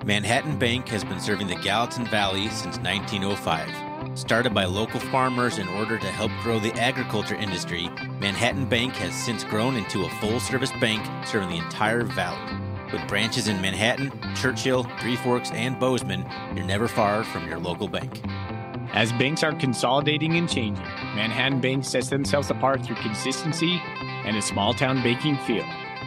Manhattan Bank has been serving the Gallatin Valley since 1905. Started by local farmers in order to help grow the agriculture industry, Manhattan Bank has since grown into a full-service bank serving the entire valley. With branches in Manhattan, Churchill, Three Forks, and Bozeman, you're never far from your local bank. As banks are consolidating and changing, Manhattan Bank sets themselves apart through consistency and a small-town banking feel.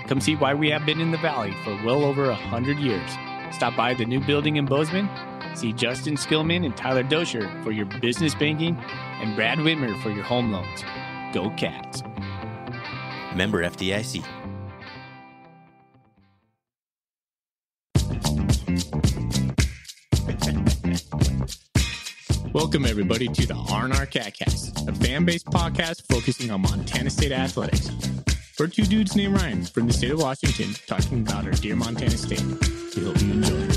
Come see why we have been in the Valley for well over 100 years. Stop by the new building in Bozeman, see Justin Skillman and Tyler Dosher for your business banking, and Brad Whitmer for your home loans. Go Cats. Member FDIC. Welcome, everybody, to the R&R Catcast, a fan-based podcast focusing on Montana State athletics. We're two dudes named Ryan from the state of Washington talking about our dear Montana State. We hope you enjoy.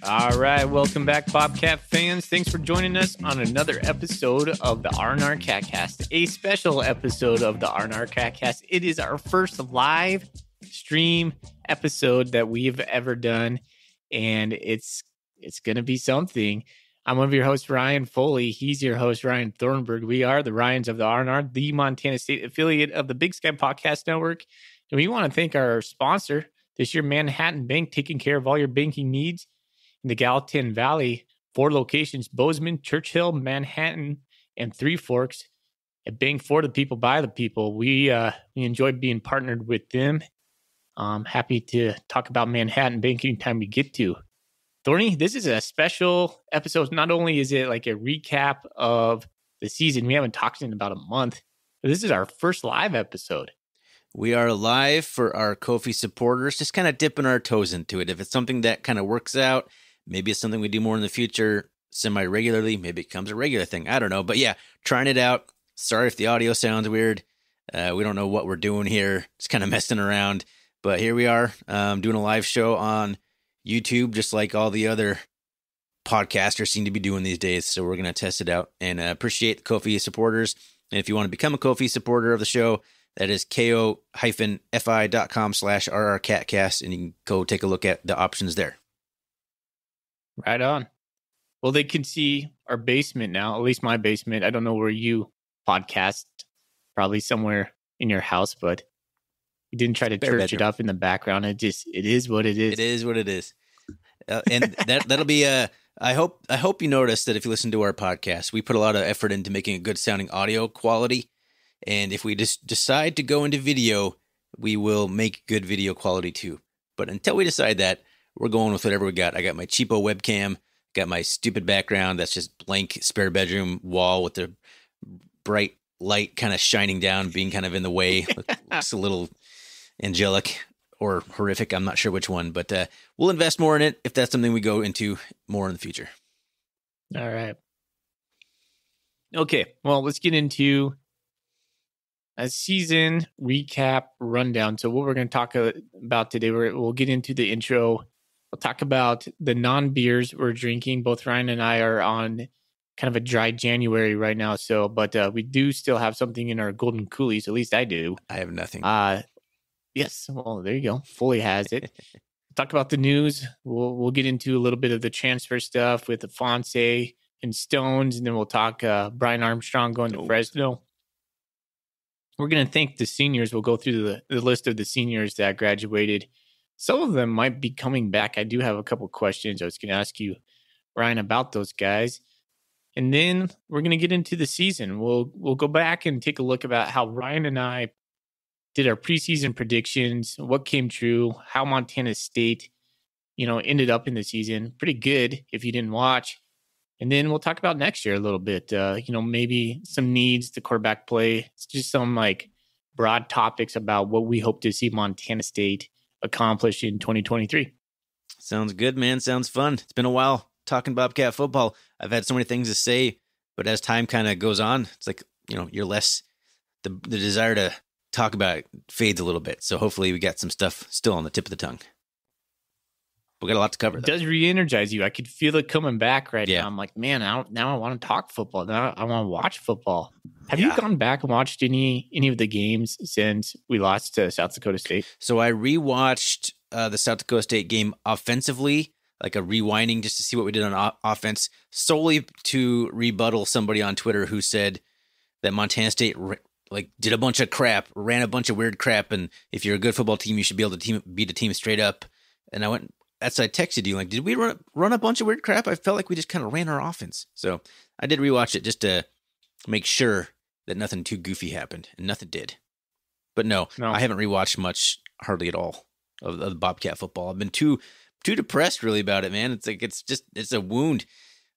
All right, welcome back, Bobcat fans. Thanks for joining us on another episode of the R&R Catcast, a special episode of the R&R Catcast. It is our first live stream episode that we've ever done, and it's going to be something. I'm one of your hosts, Ryan Foley. He's your host, Ryan Thornburg. We are the Ryans of the R&R, the Montana State affiliate of the Big Sky Podcast Network. And we want to thank our sponsor this year, Manhattan Bank, taking care of all your banking needs in the Gallatin Valley. 4 locations: Bozeman, Churchill, Manhattan, and Three Forks. A bank for the people, by the people. We enjoy being partnered with them. I'm happy to talk about Manhattan Bank anytime we get to. Thorny, this is a special episode. Not only is it like a recap of the season, we haven't talked in about a month, but this is our first live episode. We are live for our Ko-fi supporters, just kind of dipping our toes into it. If it's something that kind of works out, maybe it's something we do more in the future, semi-regularly, maybe it becomes a regular thing. I don't know. But yeah, trying it out. Sorry if the audio sounds weird. We don't know what we're doing here. Just kind of messing around. But here we are, doing a live show on YouTube, just like all the other podcasters seem to be doing these days. So we're going to test it out and appreciate the Ko-fi supporters. And if you want to become a Ko-fi supporter of the show, that is ko-fi.com/rrcatcast, and you can go take a look at the options there. Right on. Well, they can see our basement now, at least my basement. I don't know where you podcast, probably somewhere in your house, but we didn't try to church it up in the background. It is what it is. It is what it is. And that'll be I hope you notice that if you listen to our podcast, we put a lot of effort into making a good sounding audio quality. And if we just decide to go into video, we will make good video quality too. But until we decide that, we're going with whatever we got. I got my cheapo webcam, got my stupid background that's just blank spare bedroom wall with the bright light kind of shining down, being kind of in the way. Looks a little angelic or horrific. I'm not sure which one, but we'll invest more in it if that's something we go into more in the future. All right. Okay, well, let's get into a season recap rundown. So what we're going to talk about today, we'll get into the intro. We'll talk about the non-beers we're drinking. Both Ryan and I are on kind of a dry January right now. So, but we do still have something in our golden coolies. At least I do. I have nothing. Yes. Well, there you go. Fully has it. Talk about the news. We'll get into a little bit of the transfer stuff with Afonso and Stones, and then we'll talk Brian Armstrong going to Fresno. We're going to thank the seniors. We'll go through the list of the seniors that graduated. Some of them might be coming back. I do have a couple questions I was going to ask you, Ryan, about those guys. And then we're going to get into the season. We'll go back and take a look about how Ryan and I did our preseason predictions, what came true, how Montana State, ended up in the season. Pretty good if you didn't watch. And then we'll talk about next year a little bit. Maybe some needs, the quarterback play. It's just some broad topics about what we hope to see Montana State accomplish in 2023. Sounds good, man. Sounds fun. It's been a while talking Bobcat football. I've had so many things to say, but as time kind of goes on, it's like, you're less, the desire to talk about it fades a little bit. So hopefully we got some stuff still on the tip of the tongue. We got a lot to cover, It though. does re-energize you. I could feel it coming back right Yeah. now. I'm like, man, now I want to talk football. Now I want to watch football. Have Yeah. you gone back and watched any of the games since we lost to South Dakota State? So I rewatched the South Dakota State game offensively, like a rewinding just to see what we did on offense, solely to rebuttal somebody on Twitter who said that Montana State did a bunch of crap, ran a bunch of weird crap, and if you're a good football team, you should be able to beat a team straight up. And I went, that's I texted you, like, did we run a bunch of weird crap? I felt like we just kind of ran our offense. So I did rewatch it just to make sure that nothing too goofy happened, and nothing did. But no, I haven't rewatched much, hardly at all, of the Bobcat football. I've been too depressed really about it, man. It's like it's a wound.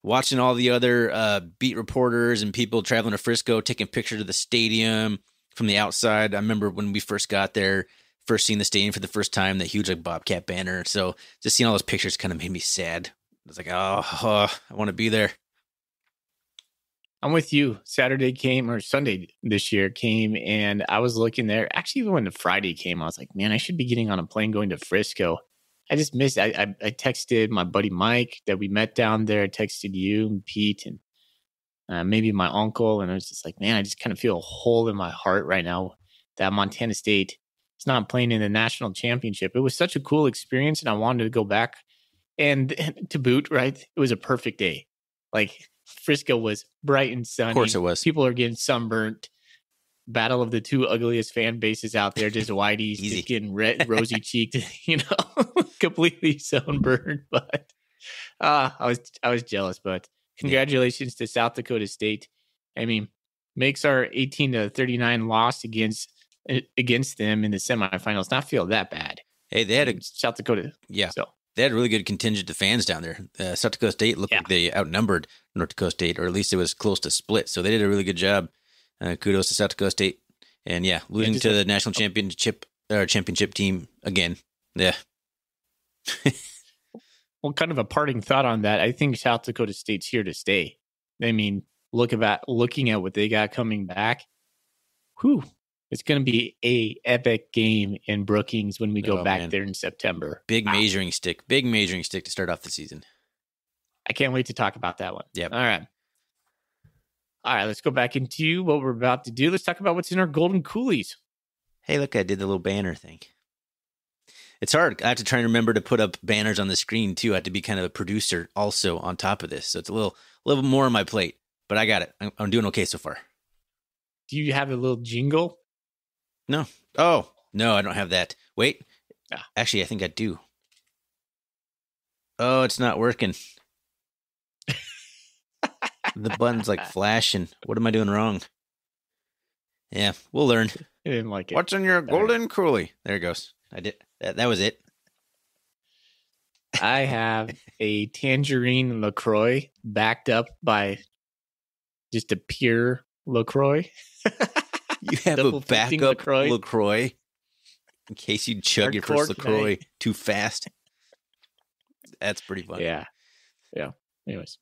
Watching all the other beat reporters and people traveling to Frisco, taking pictures of the stadium from the outside. I remember when we first got there, first seeing the stadium for the first time, that huge like Bobcat banner. So just seeing all those pictures kind of made me sad. I was like, oh I want to be there. I'm with you. Sunday this year came, and I was looking there. Actually, even when the Friday came, I was like, man, I should be getting on a plane going to Frisco. I just missed. I texted my buddy Mike that we met down there. I texted you and Pete and maybe my uncle, and I was just like, man, I just kind of feel a hole in my heart right now that Montana State is not playing in the national championship. It was such a cool experience, and I wanted to go back. And to boot, right? It was a perfect day. Like Frisco was bright and sunny. Of course, it was. People are getting sunburnt. Battle of the two ugliest fan bases out there, just whiteys, just getting rosy cheeked, completely sunburned. But I was jealous. But congratulations to South Dakota State. I mean, makes our 18-39 loss against them in the semifinals not feel that bad. Hey, they had South Dakota. Yeah. So they had a really good contingent of fans down there. South Dakota State looked like they outnumbered North Dakota State, or at least it was close to split. So they did a really good job. Kudos to South Dakota State. And losing to the national championship team again. Yeah. Well, kind of a parting thought on that. I think South Dakota State's here to stay. I mean, looking at what they got coming back. Whew. It's going to be a epic game in Brookings when we go back there in September. Big measuring stick to start off the season. I can't wait to talk about that one. Yep. All right, let's go back into what we're about to do. Let's talk about what's in our golden coolies. Hey, look, I did the little banner thing. It's hard. I have to try and remember to put up banners on the screen, too. I have to be kind of a producer also on top of this. So it's a little more on my plate, but I got it. I'm doing okay so far. Do you have a little jingle? No. Oh, no, I don't have that. Wait. Actually, I think I do. Oh, it's not working. The button's like flashing. What am I doing wrong? Yeah, we'll learn. I didn't like it. What's in your golden coolie? There it goes. I did. That was it. I have a tangerine LaCroix backed up by just a pure LaCroix. You have a backup LaCroix in case you chug your first LaCroix too fast. That's pretty funny. Yeah. Anyways,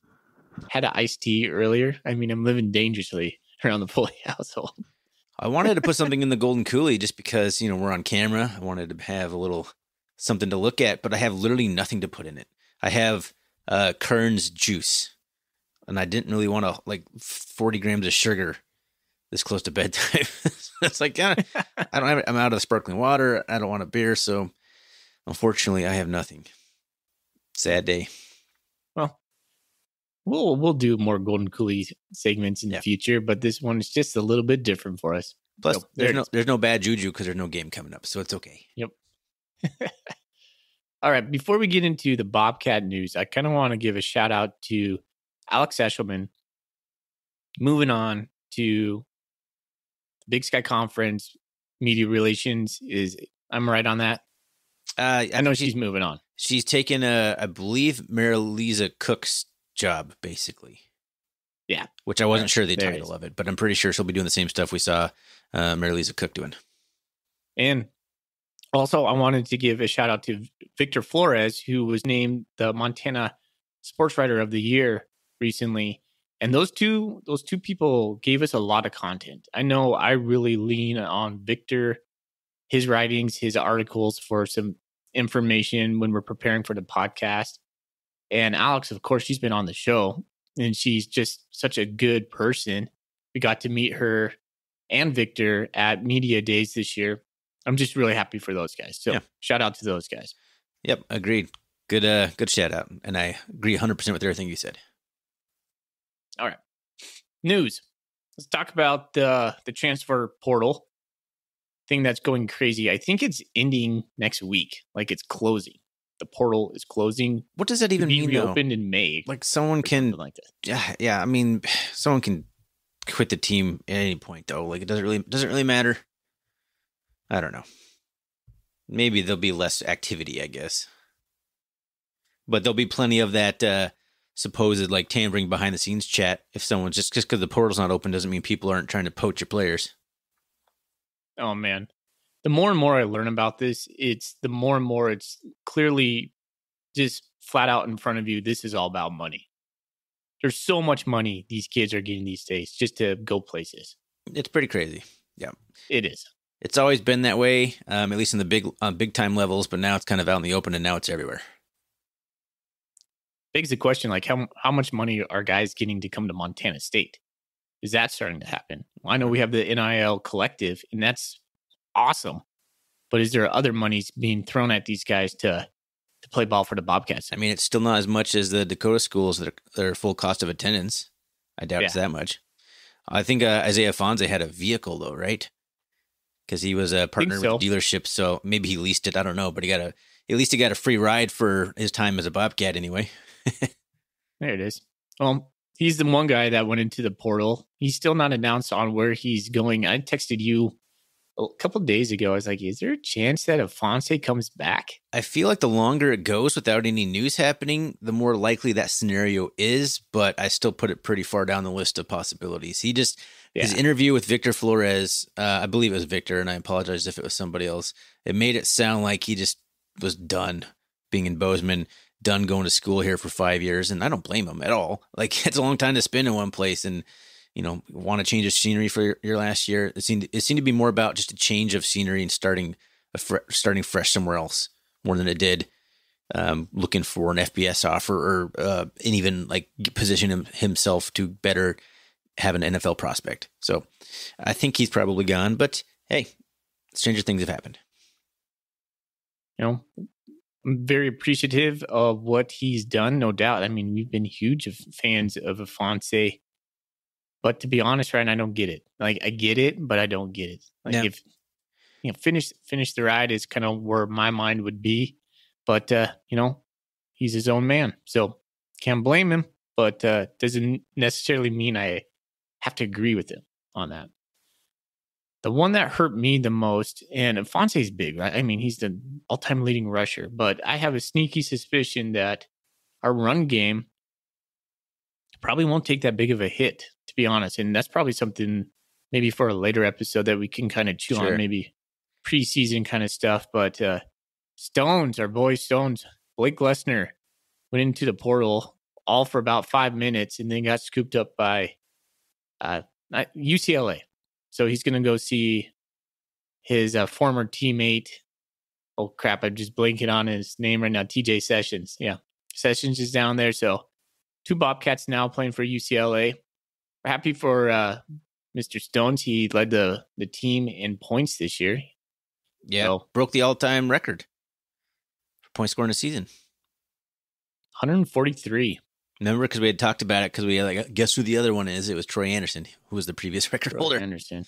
had an iced tea earlier. I mean, I'm living dangerously around the Foley household. I wanted to put something in the golden coolie just because, we're on camera. I wanted to have a little something to look at, but I have literally nothing to put in it. I have Kern's juice, and I didn't really want 40 grams of sugar this close to bedtime. It's like, I don't have it. I'm out of the sparkling water. I don't want a beer. So unfortunately I have nothing. Sad day. Well, we'll do more golden coolie segments in the future, but this one is just a little bit different for us. Plus, there's no bad juju because there's no game coming up, so it's okay. Yep. All right. Before we get into the Bobcat news, I kind of want to give a shout out to Alex Eshelman. Moving on to the Big Sky Conference, media relations I'm right on that. I know she's moving on. She's taken I believe, Mary Lisa Cook's job, basically. Yeah. Which I wasn't sure the title of it, but I'm pretty sure she'll be doing the same stuff we saw Mary Lisa Cook doing. And also, I wanted to give a shout out to Victor Flores, who was named the Montana Sports Writer of the Year recently. And those two people gave us a lot of content. I know I really lean on Victor, his writings, his articles for some information when we're preparing for the podcast. And Alex, of course, she's been on the show and she's just such a good person. We got to meet her and Victor at Media Days this year. I'm just really happy for those guys. So shout out to those guys. Yep, agreed. Good shout out. And I agree 100% with everything you said. All right. News. Let's talk about the transfer portal thing that's going crazy. I think it's ending next week. Like it's closing. The portal is closing. What does that even mean? Reopened in May. Like someone can, like that. Yeah. I mean, someone can quit the team at any point, though. Like it doesn't really matter. I don't know. Maybe there'll be less activity, I guess. But there'll be plenty of that supposed like tampering behind the scenes chat. If someone's just because the portal's not open doesn't mean people aren't trying to poach your players. Oh man. The more and more I learn about this, it's clearly just flat out in front of you. This is all about money. There's so much money these kids are getting these days just to go places. It's pretty crazy. Yeah, it is. It's always been that way, at least in the big time levels. But now it's kind of out in the open, and now it's everywhere. Begs the question, like how much money are guys getting to come to Montana State? Is that starting to happen? Well, I know we have the NIL collective, and that's awesome. But is there other monies being thrown at these guys to play ball for the Bobcats? I mean, it's still not as much as the Dakota schools that are full cost of attendance. I doubt it's that much. I think Isaiah Fonze had a vehicle though, right? Because he was a partner with the dealership, so maybe he leased it. I don't know, but at least he got a free ride for his time as a Bobcat anyway. There it is. Well, he's the one guy that went into the portal. He's still not announced on where he's going. I texted you a couple of days ago. I was like, is there a chance that Afonso comes back? I feel like the longer it goes without any news happening, the more likely that scenario is, but I still put it pretty far down the list of possibilities. His interview with Victor Flores, I believe it was Victor, and I apologize if it was somebody else. It made it sound like he just was done being in Bozeman, done going to school here for 5 years, and I don't blame him at all. Like, it's a long time to spend in one place, and want to change the scenery for your last year. It seemed to be more about just a change of scenery and starting fresh somewhere else more than it did looking for an FBS offer or and even like position himself to better have an NFL prospect. So I think he's probably gone, but hey, stranger things have happened. I'm very appreciative of what he's done, no doubt. I mean, we've been huge fans of Afonso. But to be honest, Ryan, I don't get it. Like, I get it, but I don't get it. Like, if finish the ride is kind of where my mind would be. But he's his own man, so can't blame him. But doesn't necessarily mean I have to agree with him on that. The one that hurt me the most, and Afonso's big, right? I mean, he's the all-time leading rusher. But I have a sneaky suspicion that our run game probably won't take that big of a hit, to be honest. And that's probably something maybe for a later episode that we can kind of chew on, maybe preseason kind of stuff. But Stones, our boy Stones, Blake Lesnar went into the portal all for about 5 minutes and then got scooped up by UCLA. So he's going to go see his former teammate. Oh, crap. I'm just blanking on his name right now. TJ Sessions. Yeah. Sessions is down there. So 2 Bobcats now playing for UCLA. We're happy for Mr. Stones. He led the team in points this year. Yeah, so, broke the all-time record for point scoring a season. 143. Remember, because we had talked about it, because we had like, guess who the other one is? It was Troy Anderson, who was the previous record holder. Anderson.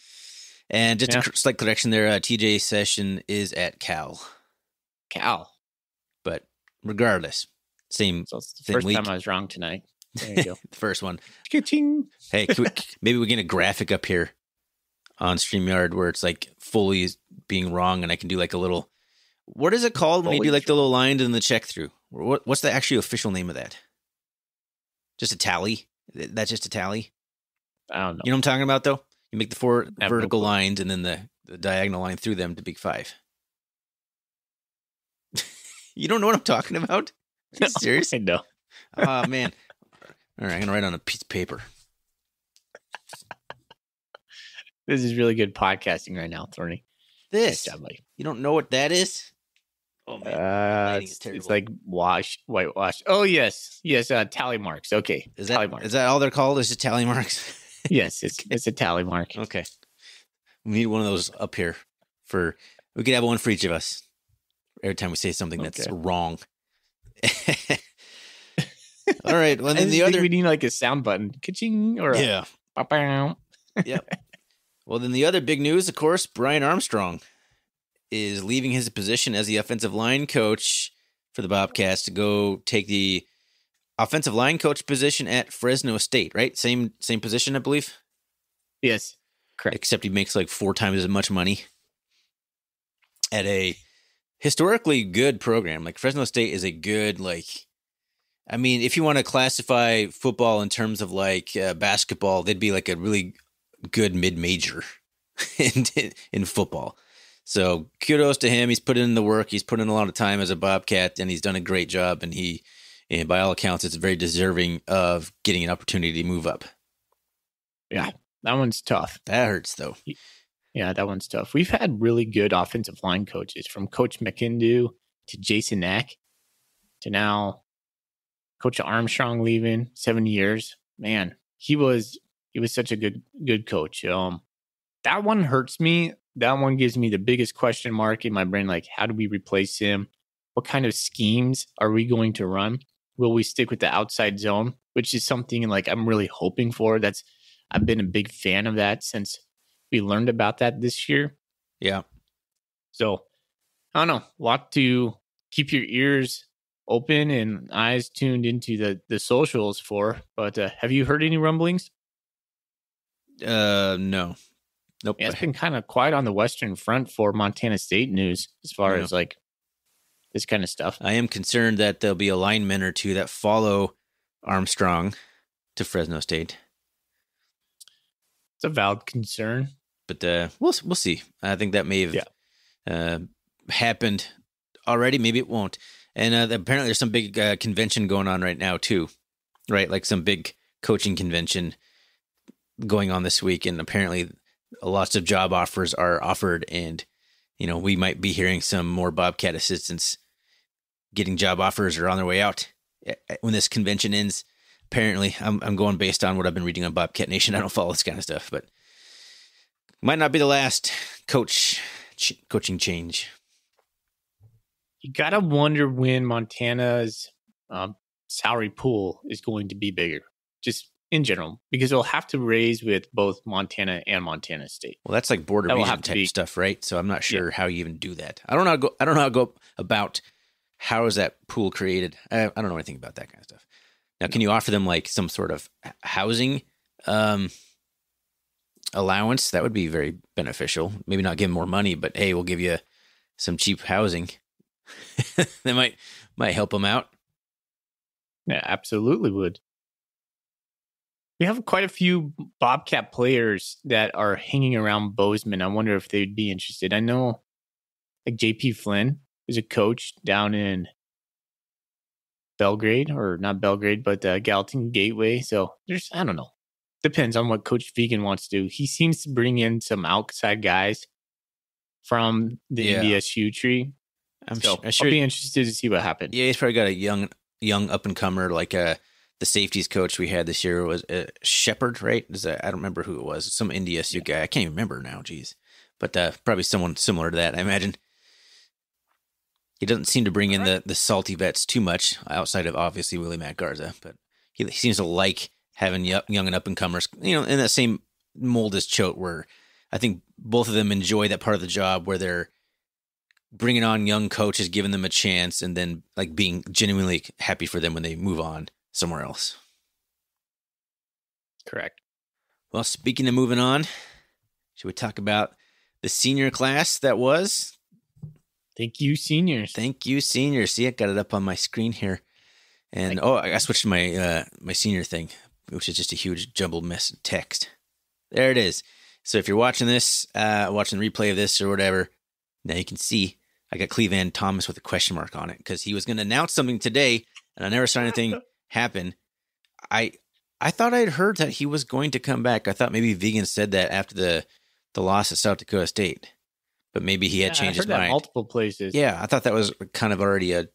And just a slight correction there, TJ Session is at Cal. But regardless, same. So it's the first time I was wrong tonight. There you go. The first one. Ka-ching. Hey, maybe we get a graphic up here on StreamYard where it's like fully being wrong, and I can do like a little. What is it called when you do like the little line and the check through? What's the actual official name of that? Just a tally? That's just a tally? I don't know. You know what I'm talking about, though? You make the 4 vertical lines and then the diagonal line through them to big 5. You don't know what I'm talking about? Are you serious? I know. Oh, man. All right, I'm going to write on a piece of paper. This is really good podcasting right now, Thorny. This? You don't know what that is? Oh man, the lighting is terrible. It's like whitewash. Oh yes, tally marks. Okay, tally marks. Is that all they're called? Is it tally marks? Yes, it's a tally mark. Okay, we need one of those up here. We could have one for each of us every time we say something that's wrong. All right. Well, then we need like a sound button, ka-ching, or yeah. Yep. Well, then the other big news, of course, Brian Armstrong is leaving his position as the offensive line coach for the Bobcats to go take the offensive line coach position at Fresno State, right? Same position, I believe. Yes, correct. Except he makes like 4 times as much money at a historically good program. Like Fresno State is a good, I mean, if you want to classify football in terms of like basketball, they'd be like a really good mid-major in football. So kudos to him. He's put in the work. He's put in a lot of time as a Bobcat, and he's done a great job. And by all accounts, it's very deserving of getting an opportunity to move up. Yeah, that one's tough. That hurts, though. Yeah, that one's tough. We've had really good offensive line coaches, from Coach McIndoe to Jason Knack to now Coach Armstrong leaving 7 years. Man, he was such a good coach. That one hurts me. That one gives me the biggest question mark in my brain. Like, how do we replace him? What kind of schemes are we going to run? Will we stick with the outside zone, which is something like I'm really hoping for? I've been a big fan of that since we learned about that this year. Yeah. So I don't know. A lot to keep your ears open and eyes tuned into the socials for. But have you heard any rumblings? No. Nope. Yeah, it's been kind of quiet on the Western Front for Montana State news as far as like this kind of stuff. I am concerned that there'll be a lineman or two that follow Armstrong to Fresno State. It's a valid concern, but we'll see. I think that may have happened already. Maybe it won't. And apparently, there's some big convention going on right now too, right? Like some big coaching convention going on this week, and apparently, lots of job offers are offered, and we might be hearing some more Bobcat assistants getting job offers or on their way out when this convention ends. Apparently, I'm going based on what I've been reading on Bobcat Nation. I don't follow this kind of stuff, but might not be the last coaching change. You gotta wonder when Montana's salary pool is going to be bigger, just in general, because they'll have to raise with both Montana and Montana State. Well, that's like border region type stuff, right? So I'm not sure how you even do that. I don't know how to go about how is that pool created. I don't know anything about that kind of stuff. Now, can you offer them like some sort of housing allowance? That would be very beneficial. Maybe not give them more money, but hey, we'll give you some cheap housing. That might help them out. Yeah, absolutely would. We have quite a few Bobcat players that are hanging around Bozeman. I wonder if they'd be interested. I know like JP Flynn is a coach down in Belgrade, or not Belgrade, but Gallatin Gateway. So I don't know. Depends on what Coach Vegan wants to do. He seems to bring in some outside guys from the NDSU tree. I'll be interested to see what happens. Yeah, he's probably got a young up and comer like the safeties coach we had this year was Shepard, right? I don't remember who it was. Some NDSU guy. I can't even remember now. Geez, but probably someone similar to that, I imagine. He doesn't seem to bring in the salty vets too much, outside of obviously Willie Matt Garza, but he seems to like having young and up and comers, in that same mold as Choate, where I think both of them enjoy that part of the job where they're bringing on young coaches, giving them a chance, and then like being genuinely happy for them when they move on somewhere else. Correct. Well, speaking of moving on, should we talk about the senior class that was? Thank you, seniors. Thank you, seniors. See, I got it up on my screen here. And I switched to my senior thing, which is just a huge jumbled mess of text. There it is. So if you're watching this, watching the replay of this or whatever, now you can see I got Cleveland Thomas with a question mark on it because he was going to announce something today, and I never saw anything happen. I thought I'd heard that he was going to come back. I thought maybe Vegan said that after the loss at South Dakota State. but maybe he had I changed his heard that mind. multiple places. Yeah, I thought that was kind of already a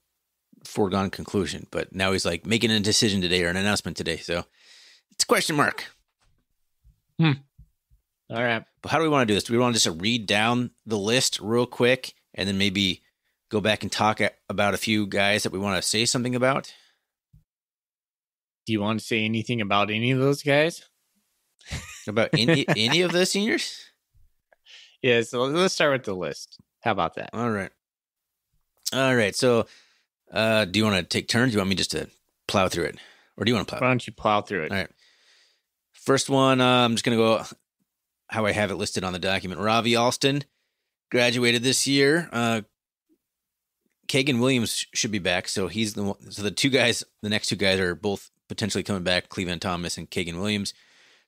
foregone conclusion, but now he's like making a decision today or an announcement today. So it's a question mark. All right. But how do we want to do this? Do we want to just read down the list real quick and then maybe go back and talk about a few guys that we want to say something about? Do you want to say anything about any of those guys? About any of the seniors? Yeah, so let's start with the list. How about that? All right. So do you want to take turns? Do you want me just to plow through it? Or do you want to plow? Why don't you plow through it? All right. First one, I'm just going to go how I have it listed on the document. Ravi Alston graduated this year. Kagan Williams should be back. So he's the one. So the next two guys are both potentially coming back, Cleveland Thomas and Kagan Williams.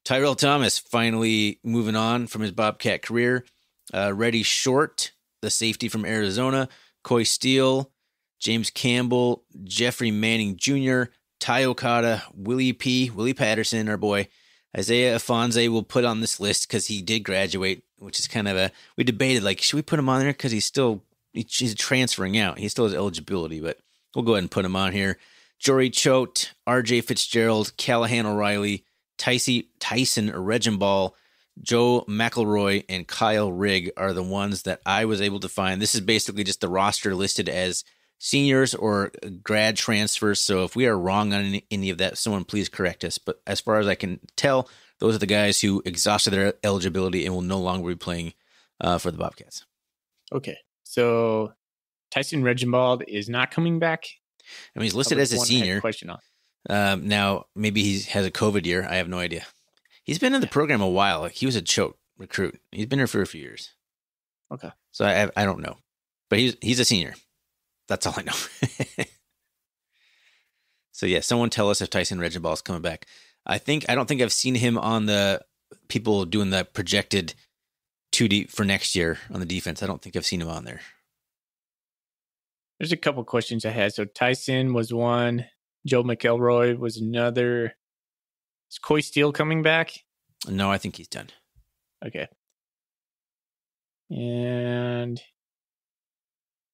Tyrell Thomas finally moving on from his Bobcat career. Reddy Short, the safety from Arizona. Coy Steele, James Campbell, Jeffrey Manning Jr., Ty Okada, Willie Patterson, our boy. Isaiah Afonso will put on this list because he did graduate, which is kind of we debated, like, should we put him on there? Because he's transferring out. He still has eligibility, but we'll go ahead and put him on here. Jory Choate, RJ Fitzgerald, Callahan O'Reilly, Tyson Regenball, Joe McElroy, and Kyle Rigg are the ones that I was able to find. This is basically just the roster listed as seniors or grad transfers. So if we are wrong on any of that, someone please correct us. But as far as I can tell, those are the guys who exhausted their eligibility and will no longer be playing for the Bobcats. Okay. So Tyson Regenbald is not coming back. I mean, he's listed as a senior. Question on. Now, maybe he has a COVID year. I have no idea. He's been in the program a while. He was a choke recruit. He's been here for a few years. Okay. So I don't know. But he's a senior. That's all I know. So, yeah, someone tell us if Tyson Regenball is coming back. I don't think I've seen him on the people doing the projected 2D for next year on the defense. I don't think I've seen him on there. There's a couple questions I had. So Tyson was one. Joe McElroy was another. Is Coy Steele coming back? No, I think he's done. Okay. And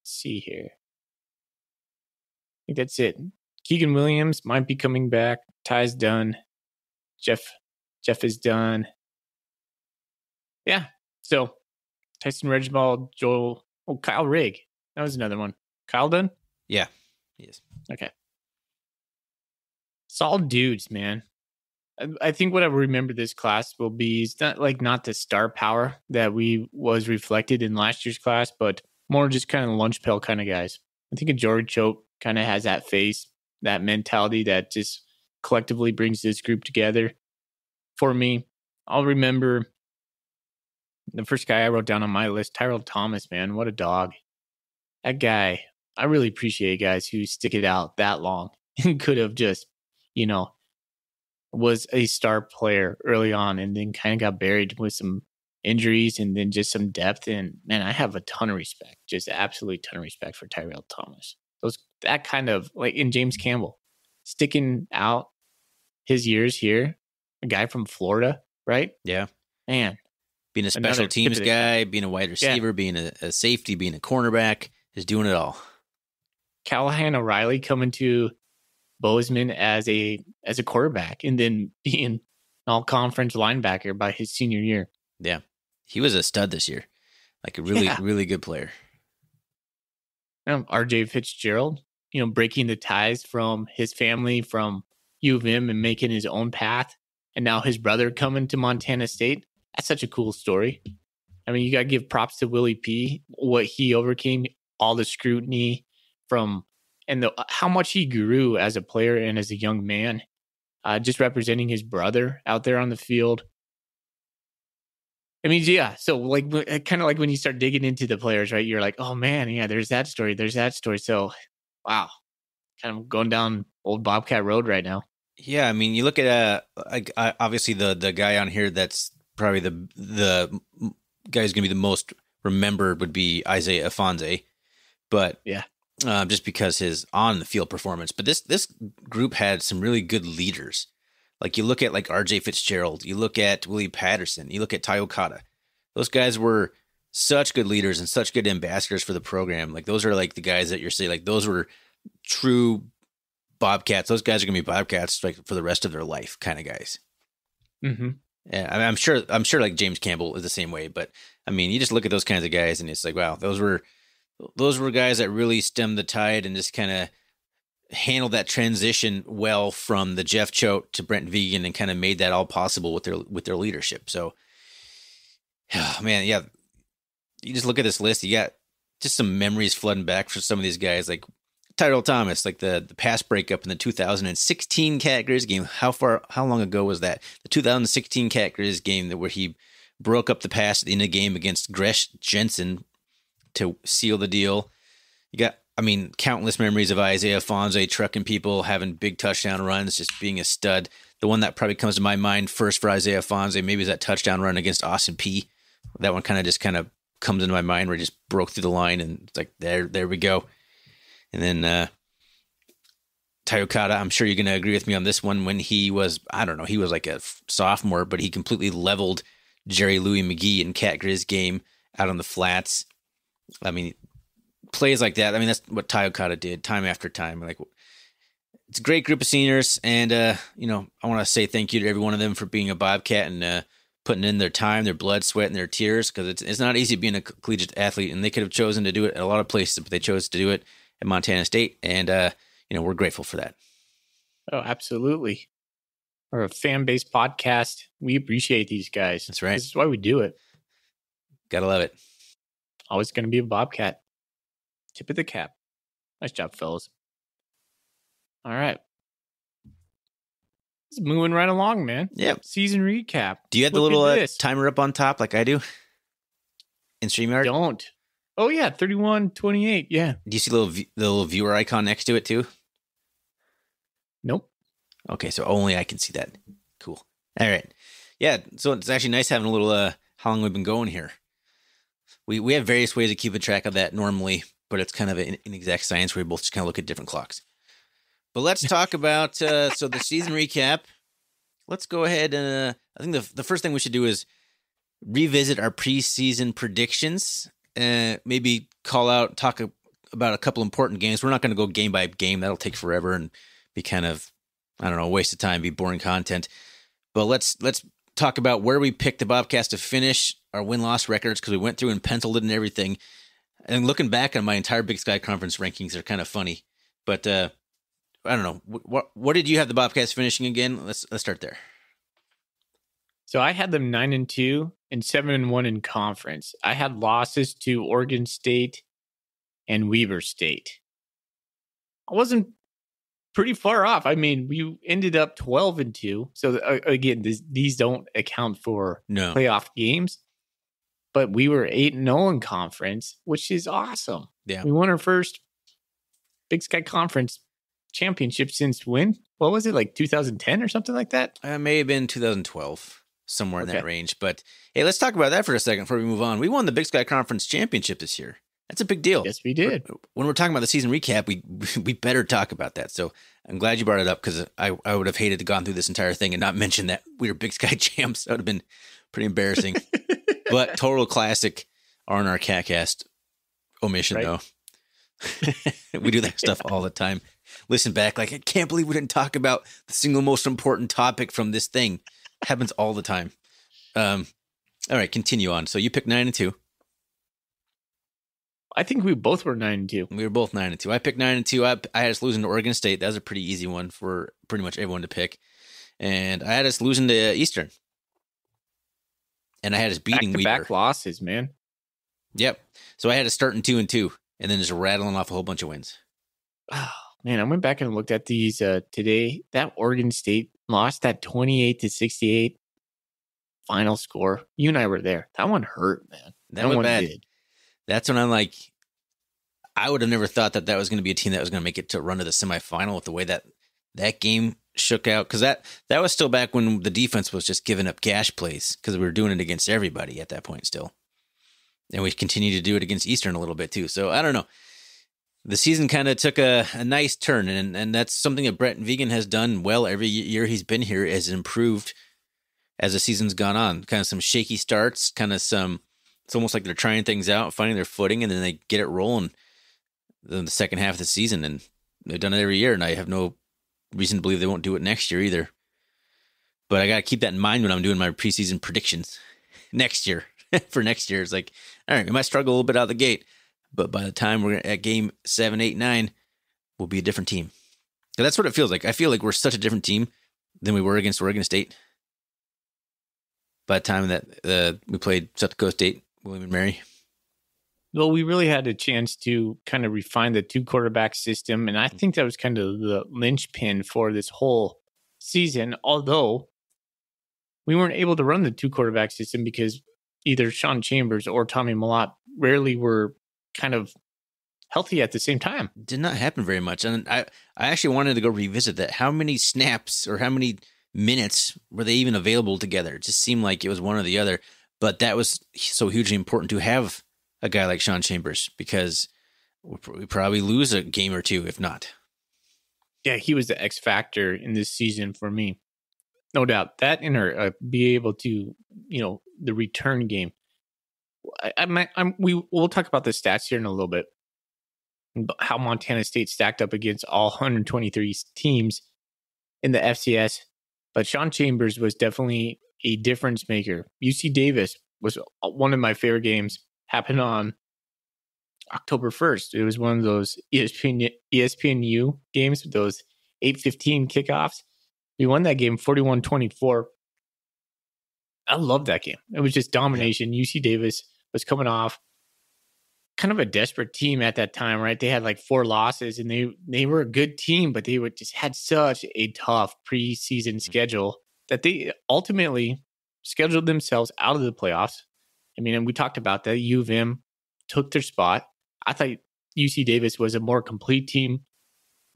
let's see here. I think that's it. Keegan Williams might be coming back. Ty's done. Jeff is done. Yeah. So Tyson Reginald, Kyle Rigg. That was another one. Kyle done? Yeah, he is. Okay. It's all dudes, man. I think what I remember this class will be is not the star power that was reflected in last year's class, but more just kind of lunch pail kind of guys. I think a George Choate kind of has that face, that mentality that just collectively brings this group together. For me, I'll remember the first guy I wrote down on my list, Tyrell Thomas, man. What a dog. That guy, I really appreciate guys who stick it out that long and could have just, was a star player early on and then kind of got buried with some injuries and then just some depth. And man, I have a ton of respect, just absolute ton of respect for Tyrell Thomas. That kind of like in James Campbell, sticking out his years here, a guy from Florida, right? Yeah. Man. Being a special teams guy, being a wide receiver, being a safety, being a cornerback, just doing it all. Callahan O'Reilly coming to Bozeman as a quarterback and then being an all-conference linebacker by his senior year. Yeah. He was a stud this year. Like a really good player. RJ Fitzgerald, breaking the ties from his family from U of M and making his own path. And now his brother coming to Montana State. That's such a cool story. I mean, you got to give props to Willie P, what he overcame, all the scrutiny from, and how much he grew as a player and as a young man, just representing his brother out there on the field. I mean, yeah. So kind of like when you start digging into the players, right? You're like, oh man, yeah, there's that story. So, wow, kind of going down old Bobcat Road right now. Yeah. I mean, you look at, obviously the guy on here that's probably the guy who's going to be the most remembered would be Isaiah Afonso. But yeah, just because his on the field performance. But this group had some really good leaders. Like you look at like RJ Fitzgerald, you look at Willie Patterson, you look at Ty Okada. Those guys were such good leaders and such good ambassadors for the program. Like those are like the guys that you're saying, like those were true Bobcats. Those guys are going to be Bobcats like for the rest of their life kind of guys. Mm-hmm. Yeah, I mean, I'm sure like James Campbell is the same way, but I mean, you just look at those kinds of guys and it's like, wow, those were guys that really stemmed the tide and just kind of handled that transition well from the Jeff Choate to Brent Vegan and kind of made that all possible with their leadership. So, oh, man, yeah, you just look at this list, you got just some memories flooding back for some of these guys, like Tyrell Thomas, like the pass breakup in the 2016 Cat Grizz game. How long ago was that? The 2016 Cat Grizz game where he broke up the pass at the end of the game against Gresh Jensen to seal the deal. You got, I mean, countless memories of Isaiah Fonse trucking people, having big touchdown runs, just being a stud. The one that probably comes to my mind first for Isaiah Fonse maybe is that touchdown run against Austin P. That one kind of comes into my mind where he just broke through the line and it's like, there we go. And then Tayokata, I'm sure you're going to agree with me on this one when he was, I don't know, he was like a sophomore, but he completely leveled Jerry Louis McGee in Cat Grizz game out on the flats. I mean, plays like that. I mean, that's what Tayokata did time after time. Like, it's a great group of seniors. And, I want to say thank you to every one of them for being a Bobcat and putting in their time, their blood, sweat, and their tears. Because it's not easy being a collegiate athlete. And they could have chosen to do it at a lot of places, but they chose to do it at Montana State. And, we're grateful for that. Oh, absolutely. We're a fan-based podcast. We appreciate these guys. That's right. This is why we do it. Gotta love it. Always going to be a Bobcat. Tip of the cap. Nice job, fellas. All right. It's moving right along, man. Yep. Season recap. Do you have the little timer up on top like I do in StreamYard? Don't. Oh, yeah. 31:28. Yeah. Do you see the little viewer icon next to it too? Nope. Okay, so only I can see that. Cool. All right. Yeah, so it's actually nice having a little how long we've been going here. We have various ways of keeping track of that normally, but it's kind of an inexact science where we both just kind of look at different clocks. But let's talk about so the season recap. Let's go ahead and I think the first thing we should do is revisit our preseason predictions. Maybe talk about a couple important games. We're not going to go game by game. That'll take forever and be kind of, I don't know, a waste of time, be boring content. But let's talk about where we picked the Bobcats to finish our win-loss records because we went through and penciled it and everything. And looking back on my entire Big Sky Conference rankings, they're kind of funny. But I don't know. What did you have the Bobcats finishing again? Let's start there. So I had them 9-2 and 7-1 in conference. I had losses to Oregon State and Weber State. I wasn't pretty far off. I mean, we ended up 12-2. So again, these don't account for playoff games. But we were 8-0 in conference, which is awesome. Yeah, we won our first Big Sky Conference championship since when? What was it, like 2010 or something like that? It may have been 2012, somewhere in that range. But hey, let's talk about that for a second before we move on. We won the Big Sky Conference championship this year. That's a big deal. Yes, we did. When we're talking about the season recap, we better talk about that. So I'm glad you brought it up because I would have hated to gone through this entire thing and not mention that we were Big Sky champs. That would have been pretty embarrassing. But total classic R&R CatCast omission, though. We do that stuff all the time. Listen back, like, I can't believe we didn't talk about the single most important topic from this thing. Happens all the time. All right, continue on. So you picked 9-2. I think we both were 9-2. We were both 9-2. I picked 9-2. I had us losing to Oregon State. That was a pretty easy one for pretty much everyone to pick. And I had us losing to Eastern. And I had us beating Weber. Back-to-back losses, man. Yep. So I had us starting 2-2, and then just rattling off a whole bunch of wins. Oh, man, I went back and looked at these today. That Oregon State lost that 28-68 final score. You and I were there. That one hurt, man. That one bad. Did. That's when I'm like, I would have never thought that was going to be a team that was going to make it to run to the semifinal with the way that game shook out. Because that was still back when the defense was just giving up gash plays because we were doing it against everybody at that point still. And we continue to do it against Eastern a little bit too. So I don't know. The season kind of took a nice turn. And that's something that Brent Vegan has done well every year he's been here, has improved as the season's gone on. Kind of some shaky starts, kind of some it's almost like they're trying things out, finding their footing, and then they get it rolling in the second half of the season. And they've done it every year, and I have no reason to believe they won't do it next year either. But I got to keep that in mind when I'm doing my preseason predictions next year. For next year, it's like, all right, we might struggle a little bit out of the gate, but by the time we're at game 7, 8, 9, we'll be a different team. So that's what it feels like. I feel like we're such a different team than we were against Oregon State. By the time that we played South Dakota State, William and Mary. Well, we really had a chance to kind of refine the 2-quarterback system, and I think that was kind of the linchpin for this whole season, although we weren't able to run the 2-quarterback system because either Sean Chambers or Tommy Mellott rarely were kind of healthy at the same time. Did not happen very much. And I actually wanted to go revisit that. How many snaps or how many minutes were they even available together? It just seemed like it was one or the other. But that was so hugely important to have a guy like Sean Chambers, because we probably lose a game or two, if not. Yeah, he was the X factor in this season for me. No doubt. That and be able to, the return game. We'll talk about the stats here in a little bit. How Montana State stacked up against all 123 teams in the FCS. But Sean Chambers was definitely a difference maker. UC Davis was one of my favorite games. Happened on October 1st. It was one of those ESPNU games with those 8:15 kickoffs. We won that game 41-24. I love that game. It was just domination. UC Davis was coming off kind of a desperate team at that time, right? They had like 4 losses, and they were a good team, but they just had such a tough preseason schedule that they ultimately scheduled themselves out of the playoffs. I mean, and we talked about that. U of M took their spot. I thought UC Davis was a more complete team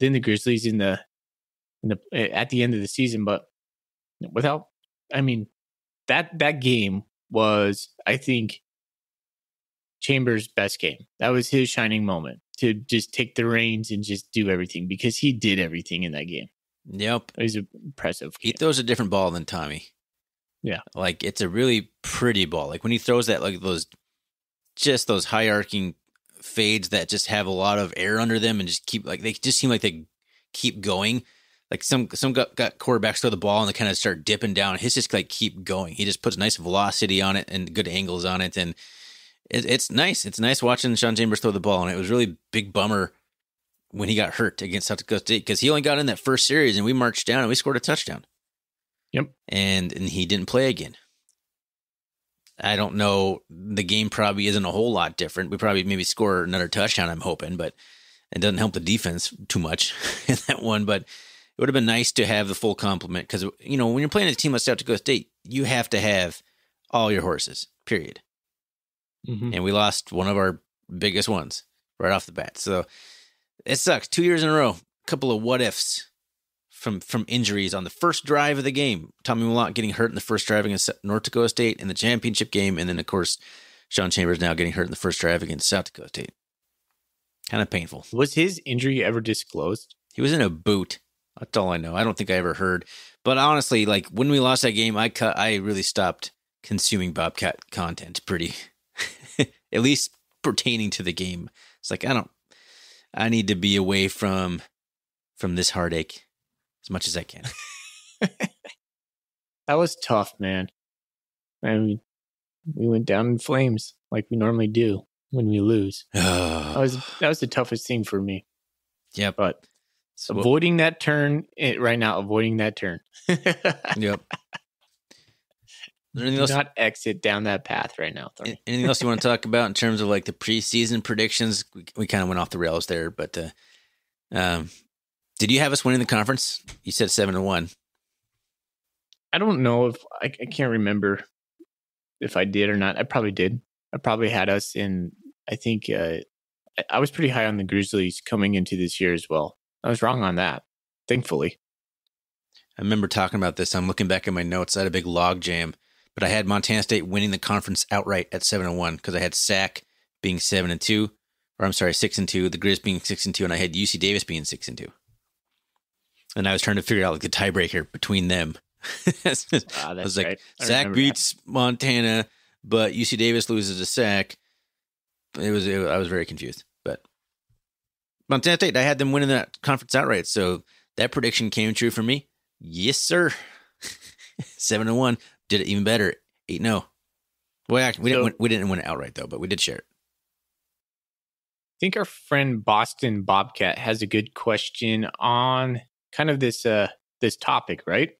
than the Grizzlies at the end of the season, but that game was, I think, Chambers' best game. That was his shining moment, to just take the reins and just do everything, because he did everything in that game. Yep. It was impressive game. He throws a different ball than Tommy. Yeah. Like, it's a really pretty ball. Like, when he throws that, like those high arcing fades that just have a lot of air under them and they just seem like they keep going. Like some got quarterbacks throw the ball and they kind of start dipping down. His just like keep going. He just puts nice velocity on it and good angles on it. And it's nice. It's nice watching Sean Chambers throw the ball. And it was really big bummer when he got hurt against South Dakota State, because he only got in that first series and we marched down and we scored a touchdown. Yep. And he didn't play again. I don't know. The game probably isn't a whole lot different. We probably maybe score another touchdown, I'm hoping, but it doesn't help the defense too much in that one. But it would have been nice to have the full complement, because, when you're playing a team like South Dakota State, you have to have all your horses, period. Mm-hmm. And we lost one of our biggest ones right off the bat. So it sucks. 2 years in a row, a couple of what ifs from injuries on the first drive of the game. Tommy Mellott getting hurt in the first drive against North Dakota State in the championship game. And then, of course, Sean Chambers now getting hurt in the first drive against South Dakota State. Kind of painful. Was his injury ever disclosed? He was in a boot. That's all I know. I don't think I ever heard. But honestly, like, when we lost that game, I really stopped consuming Bobcat content pretty, at least pertaining to the game. It's like, I need to be away from this heartache as much as I can. That was tough, man. I mean, we went down in flames like we normally do when we lose. That was the toughest thing for me. Yeah, but avoiding that turn right now. Avoiding that turn. Yep. Do not exit down that path right now. Anything else you want to talk about in terms of like the preseason predictions? We kind of went off the rails there, but did you have us winning the conference? You said 7-1. I don't know if I can't remember if I did or not. I probably did. I probably had us in. I think I was pretty high on the Grizzlies coming into this year as well. I was wrong on that, thankfully. I remember talking about this. I'm looking back at my notes. I had a big log jam, but I had Montana State winning the conference outright at 7-1, because I had SAC being 7-2, or I'm sorry, 6-2, the Grizz being 6-2, and I had UC Davis being 6-2. And I was trying to figure out like the tiebreaker between them. I was like, right. SAC beats Montana, but UC Davis loses a sack. I was very confused. But Montana State, I had them winning that conference outright, so that prediction came true for me. Yes, sir. 7-1. Did it even better. 8-0. Well, we didn't win it outright though, but we did share it. I think our friend Boston Bobcat has a good question on kind of this topic, right?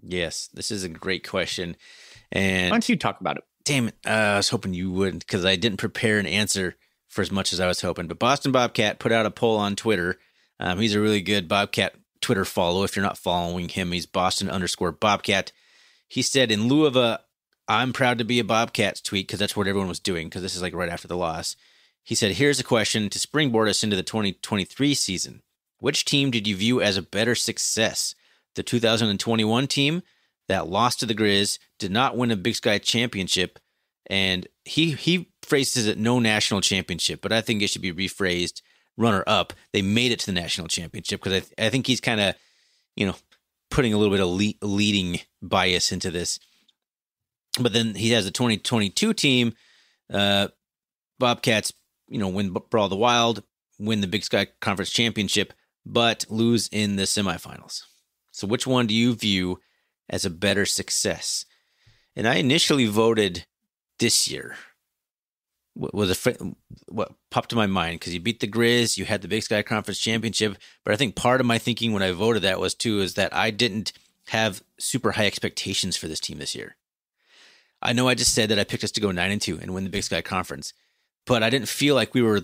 Yes, this is a great question. And why don't you talk about it? Damn it. I was hoping you would, because I didn't prepare an answer for as much as I was hoping. But Boston Bobcat put out a poll on Twitter. He's a really good Bobcat Twitter follow. If you're not following him, he's Boston_Bobcat. He said, in lieu of a I'm proud to be a Bobcats tweet, because that's what everyone was doing, because this is like right after the loss. He said, here's a question to springboard us into the 2023 season. Which team did you view as a better success? The 2021 team that lost to the Grizz, did not win a Big Sky championship, and he phrases it no national championship, but I think it should be rephrased runner-up. They made it to the national championship, because I think he's kind of, putting a little bit of leading bias into this. But then he has the 2022 team, Bobcats, win Brawl the Wild, win the Big Sky Conference Championship, but lose in the semifinals. So which one do you view as a better success? And I initially voted this year. What popped to my mind, because you beat the Grizz, you had the Big Sky Conference Championship, but I think part of my thinking when I voted that was too is that I didn't have super high expectations for this team this year. I know I just said that I picked us to go 9-2 and win the Big Sky Conference, but I didn't feel like we were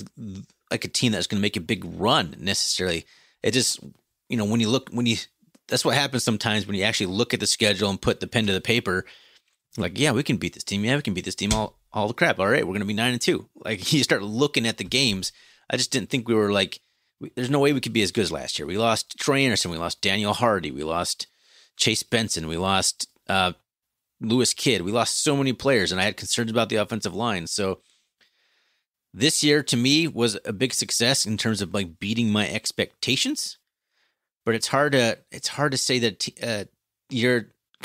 like a team that was going to make a big run necessarily. It just, that's what happens sometimes when you actually look at the schedule and put the pen to the paper. Like, yeah, we can beat this team. Yeah, we can beat this team. All the crap. All right, we're going to be 9-2. Like, you start looking at the games. I just didn't think we were there's no way we could be as good as last year. We lost Troy Anderson. We lost Daniel Hardy. We lost Chase Benson. We lost Lewis Kidd. We lost so many players, and I had concerns about the offensive line. So this year, to me, was a big success in terms of beating my expectations. But it's hard to say that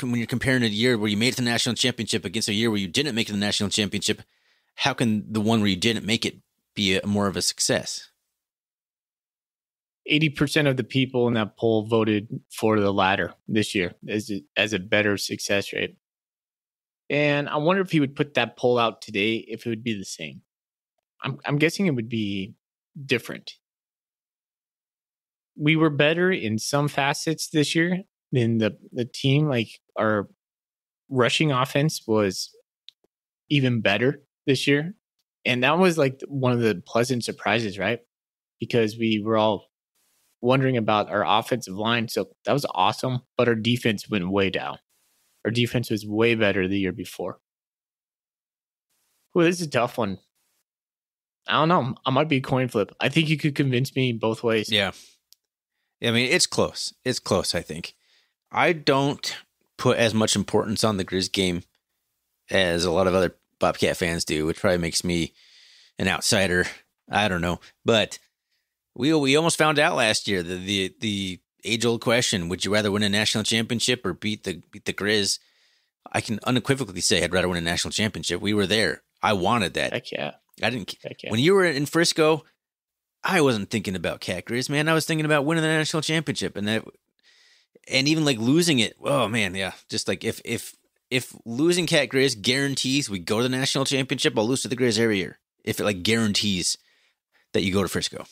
when you're comparing a year where you made it to the national championship against a year where you didn't make it to the national championship. How can the one where you didn't make it be more of a success? 80% of the people in that poll voted for the latter this year as a better success rate. And I wonder if he would put that poll out today, if it would be the same. I'm guessing it would be different. We were better in some facets this year than the team. Our rushing offense was even better this year. And that was one of the pleasant surprises, right? Because we were all wondering about our offensive line. So that was awesome. But our defense went way down. Our defense was way better the year before. Well, this is a tough one. I don't know. I might be a coin flip. I think you could convince me both ways. Yeah. I mean, it's close. It's close, I think. I don't put as much importance on the Grizz game as a lot of other Bobcat fans do, which probably makes me an outsider. I don't know. But we almost found out last year the age-old question, would you rather win a national championship or beat the Grizz? I can unequivocally say I'd rather win a national championship. We were there. I wanted that. Heck yeah. I didn't. Heck yeah. When you were in Frisco, I wasn't thinking about Cat Grizz, man. I was thinking about winning the national championship, and even losing it. Oh man, yeah. Just if losing Cat Grizz guarantees we go to the national championship, I'll lose to the Grizz every year. If it guarantees that you go to Frisco,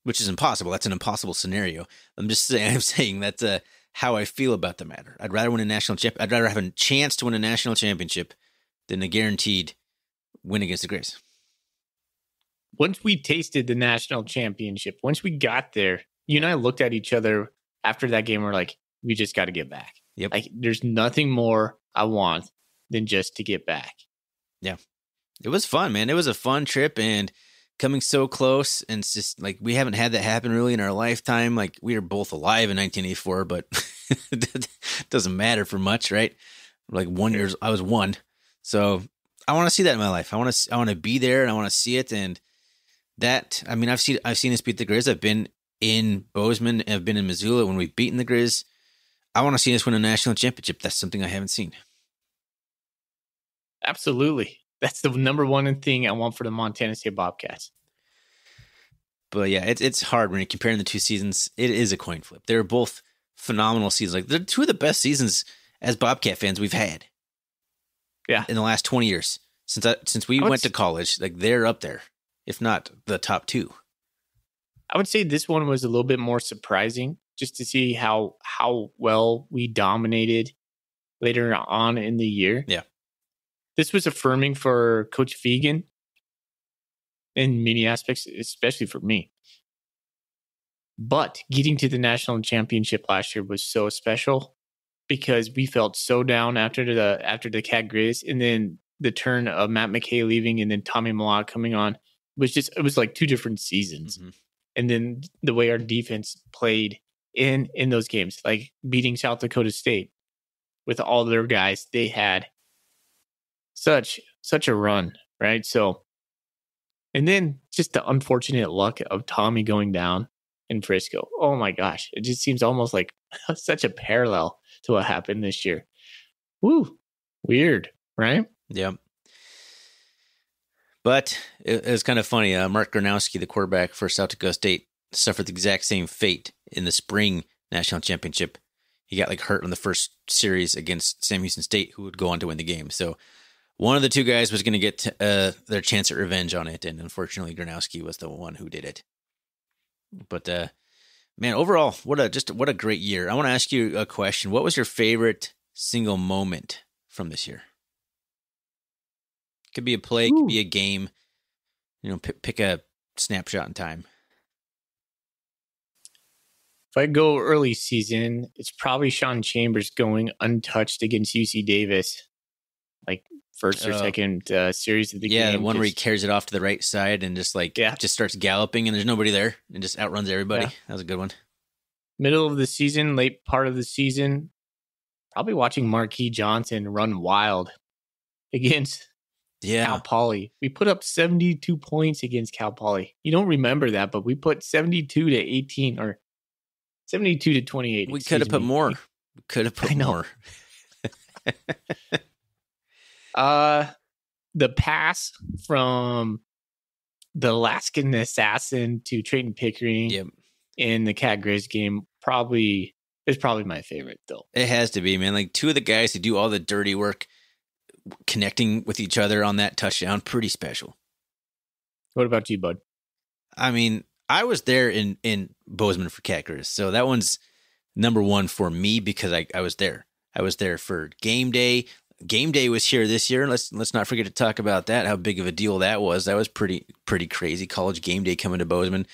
which is impossible. That's an impossible scenario. I'm saying that's how I feel about the matter. I'd rather win a national champ. I'd rather have a chance to win a national championship than a guaranteed win against the Grizz. Once we tasted the national championship, once we got there, you and I looked at each other after that game. We're like, we just got to get back. Yep. There's nothing more I want than just to get back. Yeah. It was fun, man. It was a fun trip, and coming so close, and it's just we haven't had that happen really in our lifetime. We were both alive in 1984, but it doesn't matter for much, right? 1 year, I was one. So I want to see that in my life. I want to be there, and I want to see it. And that, I mean, I've seen us beat the Grizz. I've been in Bozeman. I've been in Missoula when we've beaten the Grizz. I want to see us win a national championship. That's something I haven't seen. Absolutely. That's the number one thing I want for the Montana State Bobcats. But yeah, it's hard when you're comparing the two seasons. It is a coin flip. They're both phenomenal seasons. Like, they're two of the best seasons as Bobcat fans we've had. Yeah. In the last 20 years. Since we went to college, like, they're up there, if not the top two. I would say this one was a little bit more surprising, just to see how well we dominated later on in the year. Yeah. This was affirming for Coach Fegan in many aspects, especially for me. But getting to the national championship last year was so special because we felt so down after the Cat Grizz, and then the turn of Matt McKay leaving and then Tommy Malott coming on it was like two different seasons. Mm-hmm. And then the way our defense played in those games, like beating South Dakota State with all their guys, they had such a run, right? So, and then just the unfortunate luck of Tommy going down in Frisco. Oh my gosh, it just seems almost like such a parallel to what happened this year. Woo, weird, right? Yeah. But it was kind of funny. Mark Gronowski, the quarterback for South Dakota State, suffered the exact same fate in the spring national championship. He got hurt on the first series against Sam Houston State, who would go on to win the game. So one of the two guys was going to get their chance at revenge on it, and unfortunately, Gronowski was the one who did it. But man, overall, what a great year! I want to ask you a question. What was your favorite single moment from this year? Could be a play, could be a game. Pick a snapshot in time. If I go early season, it's probably Sean Chambers going untouched against UC Davis, like first or second series of the game. Yeah, the one where he carries it off to the right side and just starts galloping and there's nobody there and just outruns everybody. Yeah. That was a good one. Middle of the season, late part of the season, probably watching Marquis Johnson run wild against Cal Poly. We put up 72 points against Cal Poly. You don't remember that, but we put 72 to 18 or 72 to 28. We could have put more. We could have put more. The pass from the Alaskan Assassin to Trayton Pickering in the Cat Grizz game is probably my favorite, though. It has to be, man. Like, two of the guys who do all the dirty work connecting with each other on that touchdown, pretty special. What about you, bud? I mean, I was there in Bozeman for Cat Grizz, so that one's number one for me because I was there. I was there for game day. Game day was here this year. Let's not forget to talk about that. How big of a deal that was. That was pretty crazy. College game day coming to Bozeman.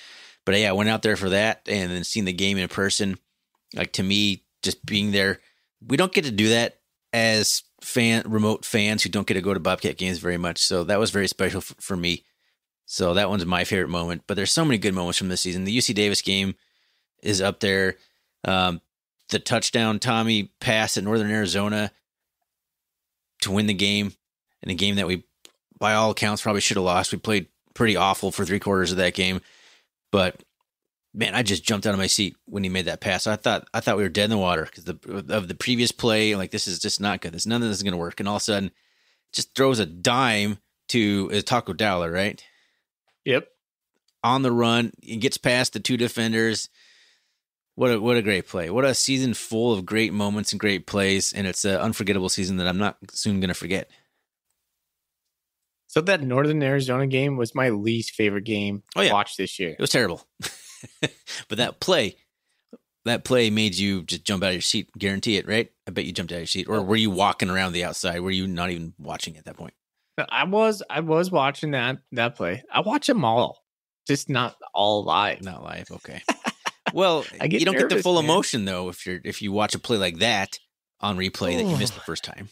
But yeah, I went out there for that and then seeing the game in person. Like, to me, just being there, we don't get to do that as remote fans who don't get to go to Bobcat games very much. So that was very special for me. So that one's my favorite moment. But there's so many good moments from this season. The UC Davis game is up there. The touchdown Tommy pass at Northern Arizona to win the game, in a game that we, by all accounts, probably should have lost. We played pretty awful for 3/4 of that game. But man, I just jumped out of my seat when he made that pass. I thought we were dead in the water because of the previous play. Like, this is just not good. None of this is going to work. And all of a sudden, just throws a dime to Taco Dowler, right? Yep. On the run, he gets past the two defenders. What a great play. What a season full of great moments and great plays. And it's an unforgettable season that I'm not soon going to forget. So that Northern Arizona game was my least favorite game to watch this year. It was terrible. But that play made you just jump out of your seat. Guarantee it, right? I bet you jumped out of your seat. Or were you walking around the outside? Were you not even watching at that point? I was watching that play. I watch them all, just not all live. Not live, okay. Well, you don't get the full emotion though if you watch a play like that on replay that you missed the first time.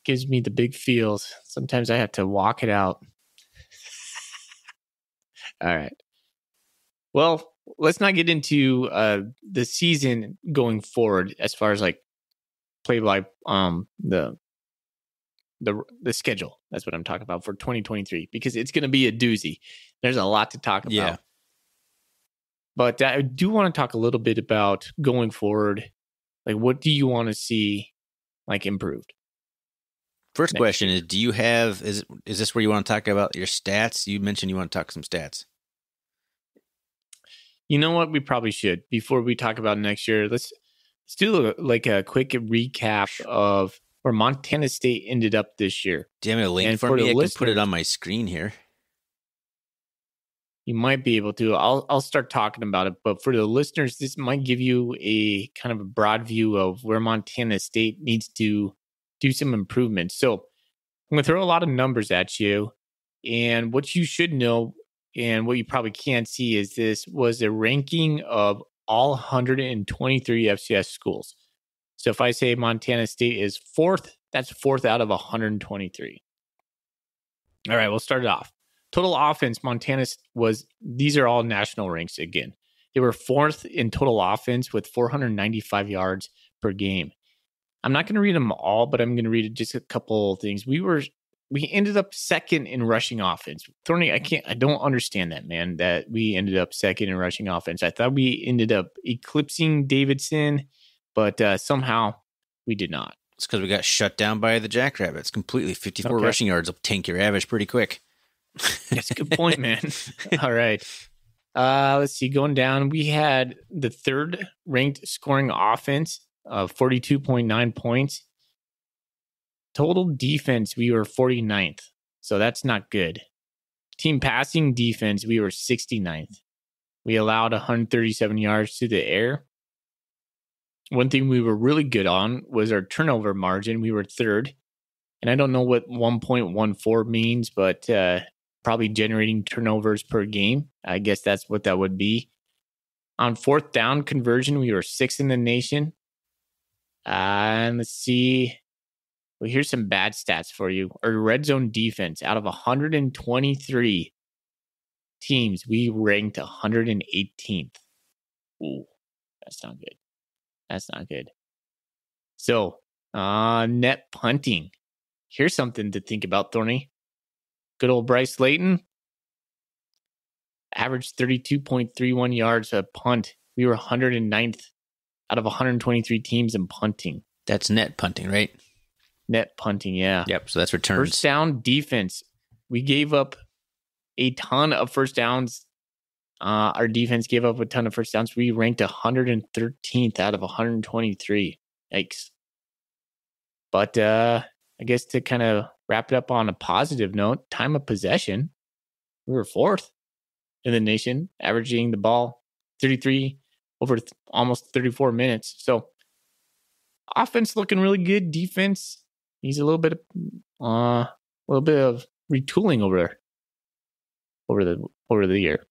Gives me the big feels. Sometimes I have to walk it out. All right. Well, let's not get into the season going forward as far as like play by the schedule. That's what I'm talking about for 2023 because it's going to be a doozy. There's a lot to talk about. Yeah. But I do want to talk a little bit about going forward. Like, what do you want to see like improved? First next question year. is, do you have, is this where you want to talk about your stats? You mentioned you want to talk some stats. You know what? We probably should, before we talk about next year. Let's do a quick recap of where Montana State ended up this year. Do you have a link And for for me? the I can put it listeners- on my screen here. You might be able to. I'll start talking about it, but for the listeners, this might give you a kind of a broad view of where Montana State needs to do some improvements. So I'm going to throw a lot of numbers at you, and what you should know, and what you probably can't see, is this was a ranking of all 123 FCS schools. So if I say Montana State is fourth, that's fourth out of 123. All right, we'll start it off. Total offense, Montana these are all national ranks again. They were fourth in total offense with 495 yards per game. I'm not going to read them all, but I'm going to read just a couple of things. We ended up second in rushing offense. Thorny, I don't understand that, man, that we ended up second in rushing offense. I thought we ended up eclipsing Davidson, but somehow we did not. It's because we got shut down by the Jackrabbits completely. 54 rushing yards will tank your average pretty quick. That's a good point, man. All right. Let's see. Going down, we had the third ranked scoring offense of 42.9 points. Total defense, we were 49th. So that's not good. Team passing defense, we were 69th. We allowed 137 yards to the air. One thing we were really good on was our turnover margin. We were third. And I don't know what 1.14 means, but probably generating turnovers per game. I guess that's what that would be. On fourth down conversion, we were sixth in the nation. And let's see. Well, here's some bad stats for you. Our red zone defense, out of 123 teams, we ranked 118th. Ooh, that's not good. That's not good. So, net punting. Here's something to think about, Thorny. Good old Bryce Layton averaged 32.31 yards a punt. We were 109th out of 123 teams in punting. That's net punting, right? Net punting, yeah. Yep, so that's returns. First down defense. We gave up a ton of first downs. Our defense gave up a ton of first downs. We ranked 113th out of 123. Yikes. But I guess to kind of wrap it up on a positive note, time of possession, we were fourth in the nation, averaging the ball 33 over almost 34 minutes. So offense looking really good. Defense needs a little bit of retooling over the year.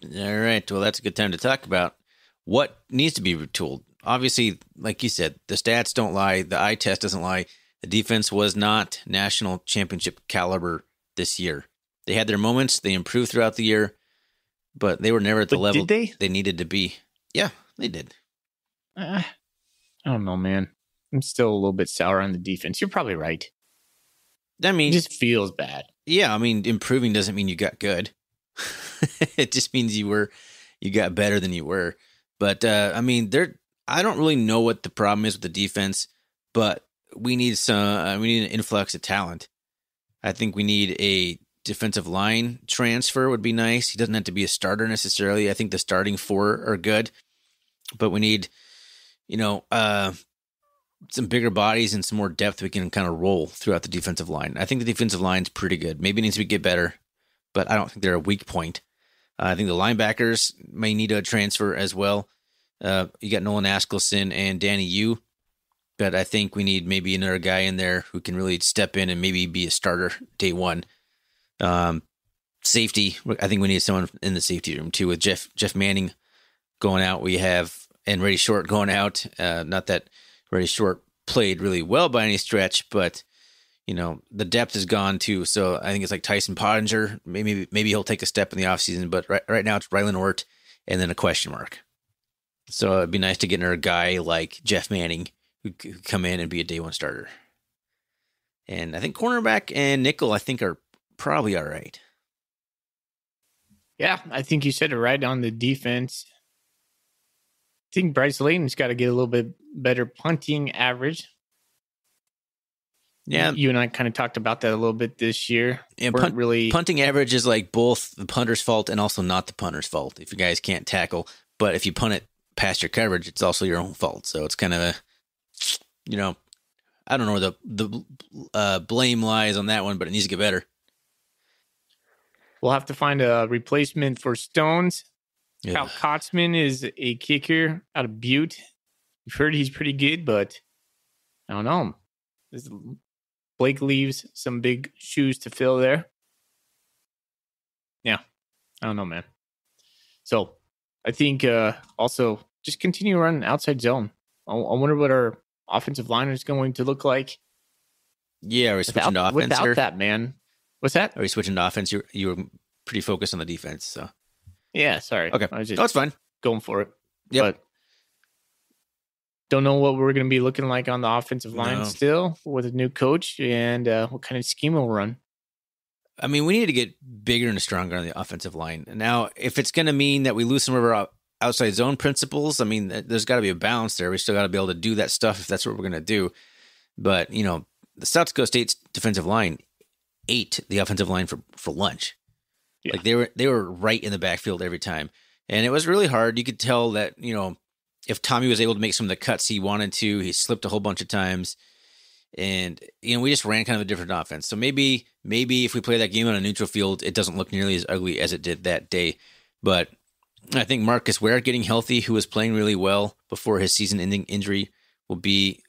All right. Well, that's a good time to talk about what needs to be retooled. Obviously, like you said, the stats don't lie. The eye test doesn't lie. The defense was not national championship caliber this year. They had their moments. They improved throughout the year, but they were never at the level they needed to be. Yeah, they did. I don't know, man. I'm still a little bit sour on the defense. You're probably right. I mean, it just feels bad. Yeah, I mean, improving doesn't mean you got good. It just means you got better than you were. But I mean, I don't really know what the problem is with the defense, but we need an influx of talent. I think we need a defensive line transfer would be nice. He doesn't have to be a starter necessarily. I think the starting four are good, but we need, some bigger bodies and some more depth we can kind of roll throughout the defensive line. I think the defensive line's pretty good. Maybe it needs to get better, but I don't think they're a weak point. I think the linebackers may need a transfer as well. You got Nolan Askelson and Danny Yu, but I think we need maybe another guy in there who can really step in and maybe be a starter day one. Safety, I think we need someone in the safety room too. With Jeff Manning going out, and Reddy Short going out. Not that Reddy Short played really well by any stretch, but the depth is gone too. So I think it's like Tyson Pottinger. Maybe he'll take a step in the offseason, but right now it's Rylan Ort and then a question mark. So it'd be nice to get another guy like Jeff Manning who could come in and be a day one starter. And I think cornerback and nickel, I think, are probably all right. Yeah, I think you said it right on the defense. I think Bryce Layton's got to get a little bit better punting average. Yeah. You and I kind of talked about that a little bit this year. And really punting average is like both the punter's fault and also not the punter's fault if you guys can't tackle. But if you punt it past your coverage, it's also your own fault. So it's kind of a, I don't know where the blame lies on that one, but it needs to get better. We'll have to find a replacement for Stones. Yeah. Cal Kotzman is a kicker out of Butte. We've heard he's pretty good, but I don't know. Blake leaves some big shoes to fill there. Yeah, I don't know, man. So I think also just continue running outside zone. I wonder what our offensive line is going to look like. Yeah, are we switching to offense? Without that, man. What's that? Are we switching to offense? You were pretty focused on the defense, so. Yeah, sorry. Okay, that's fine. Going for it. Yep. But don't know what we're going to be looking like on the offensive line still with a new coach and what kind of scheme we'll run. I mean, we need to get bigger and stronger on the offensive line. Now, if it's going to mean that we lose some of our outside zone principles, I mean, there's got to be a balance there. We still got to be able to do that stuff if that's what we're going to do. But, the South Dakota State's defensive line ate the offensive line for lunch. Yeah. Like they were right in the backfield every time. And it was really hard. You could tell that, if Tommy was able to make some of the cuts he wanted to, he slipped a whole bunch of times. And, we just ran kind of a different offense. So maybe if we play that game on a neutral field, it doesn't look nearly as ugly as it did that day. But I think Marcus Ware getting healthy, who was playing really well before his season-ending injury, will be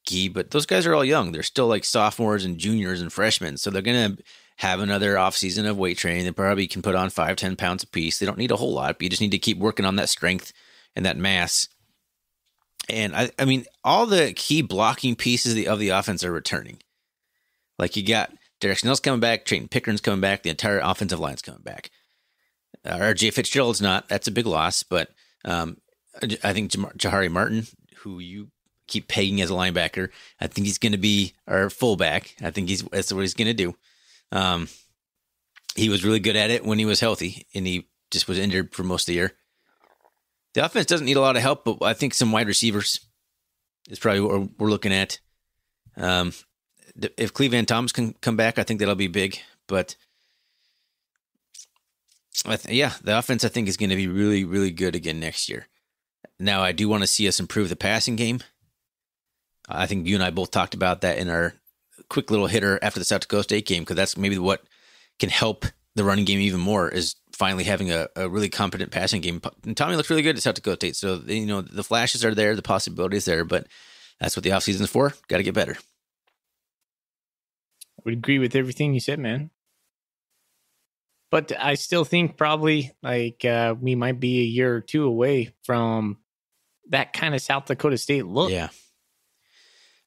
key. But those guys are all young. They're still like sophomores and juniors and freshmen. So they're going to have another offseason of weight training. They probably can put on 5-10 pounds apiece. They don't need a whole lot, but you just need to keep working on that strength and that mass. And I mean, all the key blocking pieces of the offense are returning. Like you got Derek Snell's coming back, Trayton Pickering's coming back, the entire offensive line's coming back. R.J. Fitzgerald's not. That's a big loss, but I think Jahari Martin, who you keep pegging as a linebacker, I think he's going to be our fullback. I think that's what he's going to do. He was really good at it when he was healthy, and he just was injured for most of the year. The offense doesn't need a lot of help, but I think some wide receivers is probably what we're looking at. If Cleveland Thomas can come back, I think that'll be big. But the offense I think is going to be really, really good again next year. Now, I do want to see us improve the passing game. I think you and I both talked about that in our quick little hitter after the South Dakota State game, because that's maybe what can help the running game even more is finally having a really competent passing game. And Tommy looks really good at South Dakota State. So, the flashes are there, the possibilities there, but that's what the offseason is for. Got to get better. I would agree with everything you said, man. But I still think probably we might be a year or two away from that kind of South Dakota State look. Yeah.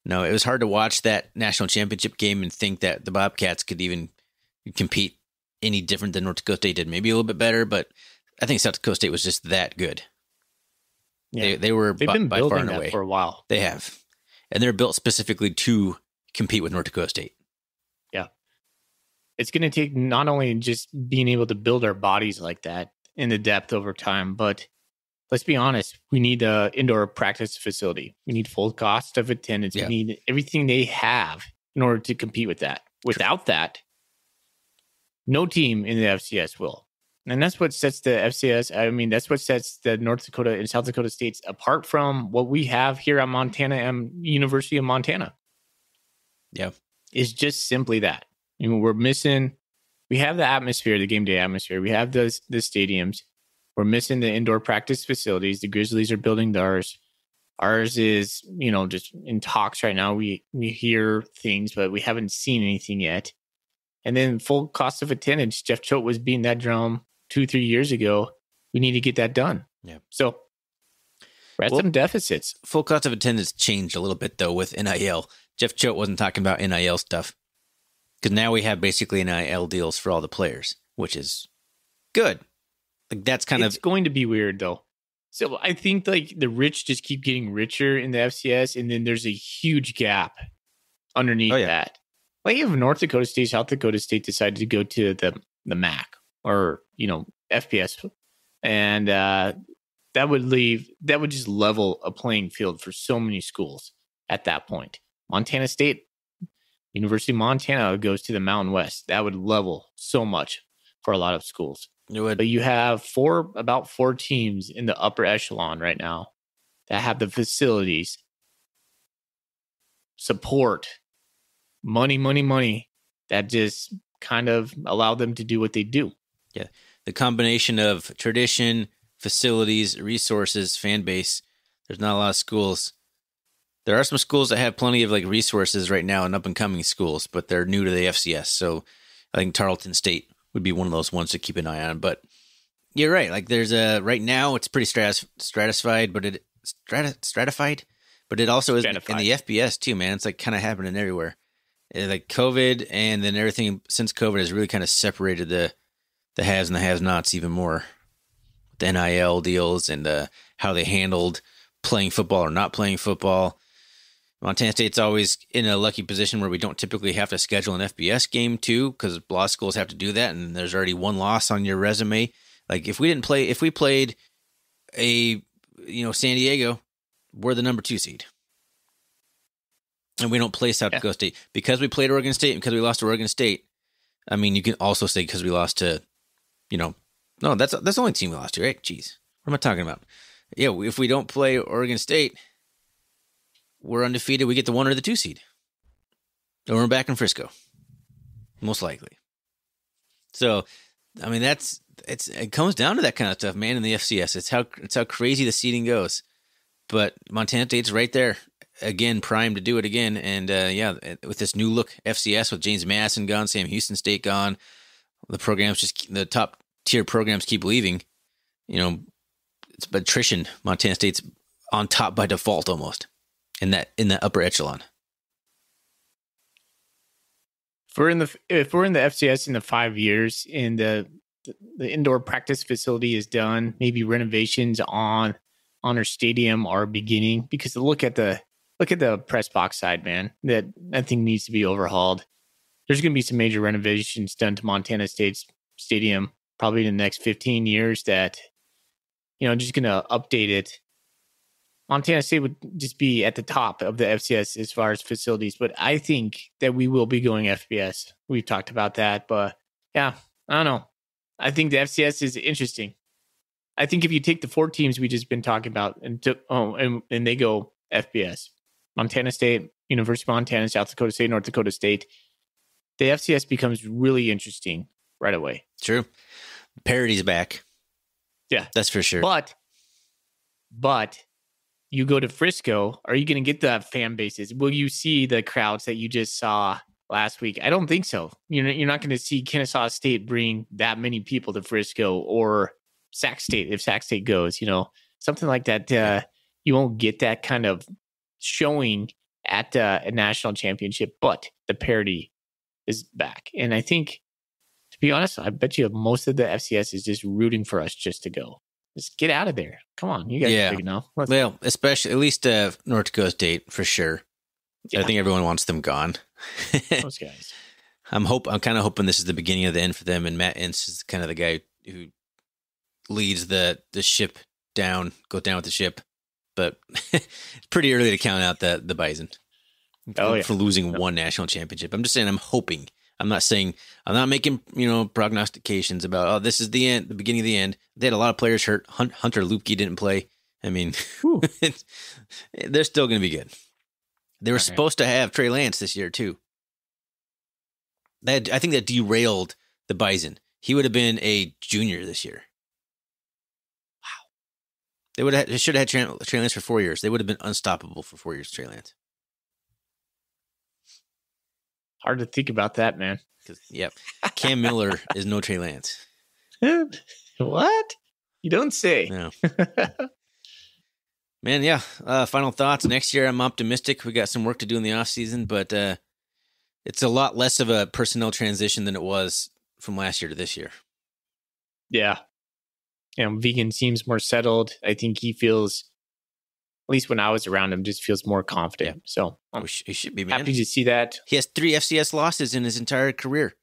No, it was hard to watch that national championship game and think that the Bobcats could even compete any different than North Dakota State did. Maybe a little bit better, but I think South Dakota State was just that good. Yeah. They've been by far and away for a while. They have. And they're built specifically to compete with North Dakota State. Yeah. It's going to take not only just being able to build our bodies like that in the depth over time, but let's be honest, we need an indoor practice facility. We need full cost of attendance. Yeah. We need everything they have in order to compete with that. Without that, no team in the FCS will. And that's what sets the FCS, that's what sets the North Dakota and South Dakota states apart from what we have here at Montana and University of Montana. Yeah. It's just simply that. We have the atmosphere, the game day atmosphere. We have the stadiums. We're missing the indoor practice facilities. The Grizzlies are building theirs. Ours is, just in talks right now. We hear things, but we haven't seen anything yet. And then full cost of attendance. Jeff Choate was beating that drum 2-3 years ago. We need to get that done. Yeah. So we're at some deficits. Full cost of attendance changed a little bit, though, with NIL. Jeff Choate wasn't talking about NIL stuff. Because now we have basically NIL deals for all the players, which is good. It's going to be weird, though. So I think the rich just keep getting richer in the FCS, and then there's a huge gap underneath that. Like if North Dakota State, South Dakota State decided to go to the MAC or FPS, and that would just level a playing field for so many schools at that point. Montana State, University of Montana goes to the Mountain West. That would level so much for a lot of schools. It would. But you have about four teams in the upper echelon right now that have the facilities, support, money that just kind of allow them to do what they do. Yeah. The combination of tradition, facilities, resources, fan base. There's not a lot of schools. There are some schools that have plenty of like resources right now and up and coming schools, but they're new to the FCS. So I think Tarleton State would be one of those ones to keep an eye on. But you're right. Like there's right now it's pretty stratified, but stratified, but it also is in the FBS too, man. It's like kind of happening everywhere. Like COVID and then everything since COVID has really kind of separated the haves and the have-nots even more. The NIL deals and how they handled playing football or not playing football. Montana State's always in a lucky position where we don't typically have to schedule an FBS game too, because law schools have to do that, and there's already one loss on your resume. Like if we played San Diego, we're the number 2 seed. And we don't play South Dakota State. Because we played Oregon State and because we lost to Oregon State, I mean, you can also say because we lost to, no, that's the only team we lost to, right? Jeez. What am I talking about? Yeah, if we don't play Oregon State, we're undefeated. We get the 1 or the 2 seed. And we're back in Frisco. Most likely. So, I mean, it comes down to that kind of stuff, man, in the FCS. It's how crazy the seeding goes. But Montana State's right there. Again, primed to do it again. And with this new look FCS with James Madison gone, Sam Houston State gone, the top tier programs keep leaving. It's attrition. Montana State's on top by default almost in the upper echelon. If we're in the FCS in the 5 years and the indoor practice facility is done, maybe renovations on our stadium are beginning, because look at the press box side, man. That thing needs to be overhauled. There's going to be some major renovations done to Montana State's stadium probably in the next 15 years that, just going to update it. Montana State would just be at the top of the FCS as far as facilities, but I think that we will be going FBS. We've talked about that, but yeah, I don't know. I think the FCS is interesting. I think if you take the 4 teams we just been talking about and they go FBS, Montana State, University of Montana, South Dakota State, North Dakota State, the FCS becomes really interesting right away. True. Parity's back. Yeah. That's for sure. But you go to Frisco, are you going to get the fan bases? Will you see the crowds that you just saw last week? I don't think so. You're not going to see Kennesaw State bring that many people to Frisco, or Sac State, if Sac State goes, something like that. You won't get that kind of showing at a national championship, but the parity is back. And I think, to be honest, I bet you most of the FCS is just rooting for us just to go. Just get out of there. Come on, you guys are big enough. Especially at least North Dakota State for sure. Yeah. I think everyone wants them gone. Those guys. I'm kind of hoping this is the beginning of the end for them, and Matt Ince is kind of the guy who leads the ship down, go down with the ship. But it's pretty early to count out the Bison for losing one national championship. I'm just saying I'm hoping. I'm not making prognostications about this is the end, the beginning of the end. They had a lot of players hurt. Hunter Lupke didn't play. I mean, they're still going to be good. They were supposed to have Trey Lance this year too. I think that derailed the Bison. He would have been a junior this year. Wow. They should have had Trey Lance for 4 years. They would have been unstoppable for 4 years, Trey Lance. Hard to think about that, man. Yep. Cam Miller is no Trey Lance. What? You don't say. No. Man, yeah. Final thoughts. Next year, I'm optimistic. We got some work to do in the offseason, but it's a lot less of a personnel transition than it was from last year to this year. Yeah. Vegan seems more settled. I think he feels, at least when I was around him, just feels more confident. Yeah. So he should be, man. Happy to see that. He has 3 FCS losses in his entire career.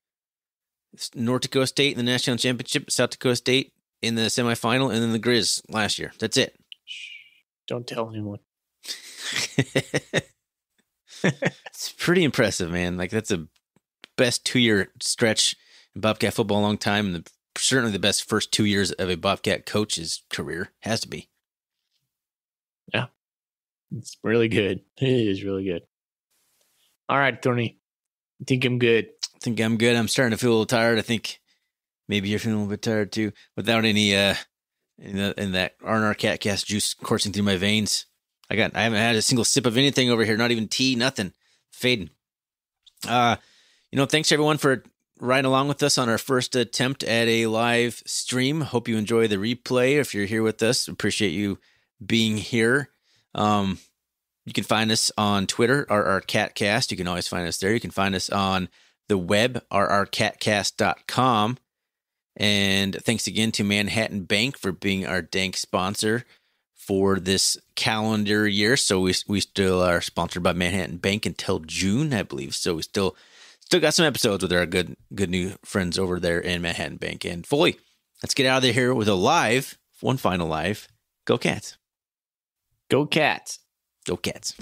North Dakota State in the national championship, South Dakota State in the semifinal, and then the Grizz last year. That's it. Don't tell anyone. It's pretty impressive, man. Like that's a best 2-year stretch in Bobcat football in a long time, and certainly the best first 2 years of a Bobcat coach's career. Has to be. Yeah, it's really good. It is really good. All right, Tony. I think I'm good. I think I'm good. I'm starting to feel a little tired. I think maybe you're feeling a little bit tired too, without any in that R&R Catcast juice coursing through my veins. I haven't had a single sip of anything over here, not even tea, nothing. Fading. Thanks everyone for riding along with us on our first attempt at a live stream. Hope you enjoy the replay. If you're here with us, appreciate you being here. You can find us on Twitter, RRCatcast. You can always find us there. You can find us on the web, rrcatcast.com. And thanks again to Manhattan Bank for being our dank sponsor for this calendar year. So we still are sponsored by Manhattan Bank until June, I believe. So we still got some episodes with our good new friends over there in Manhattan Bank. And Foley, let's get out of here with one final live. Go Cats. Go Cats. Go Cats.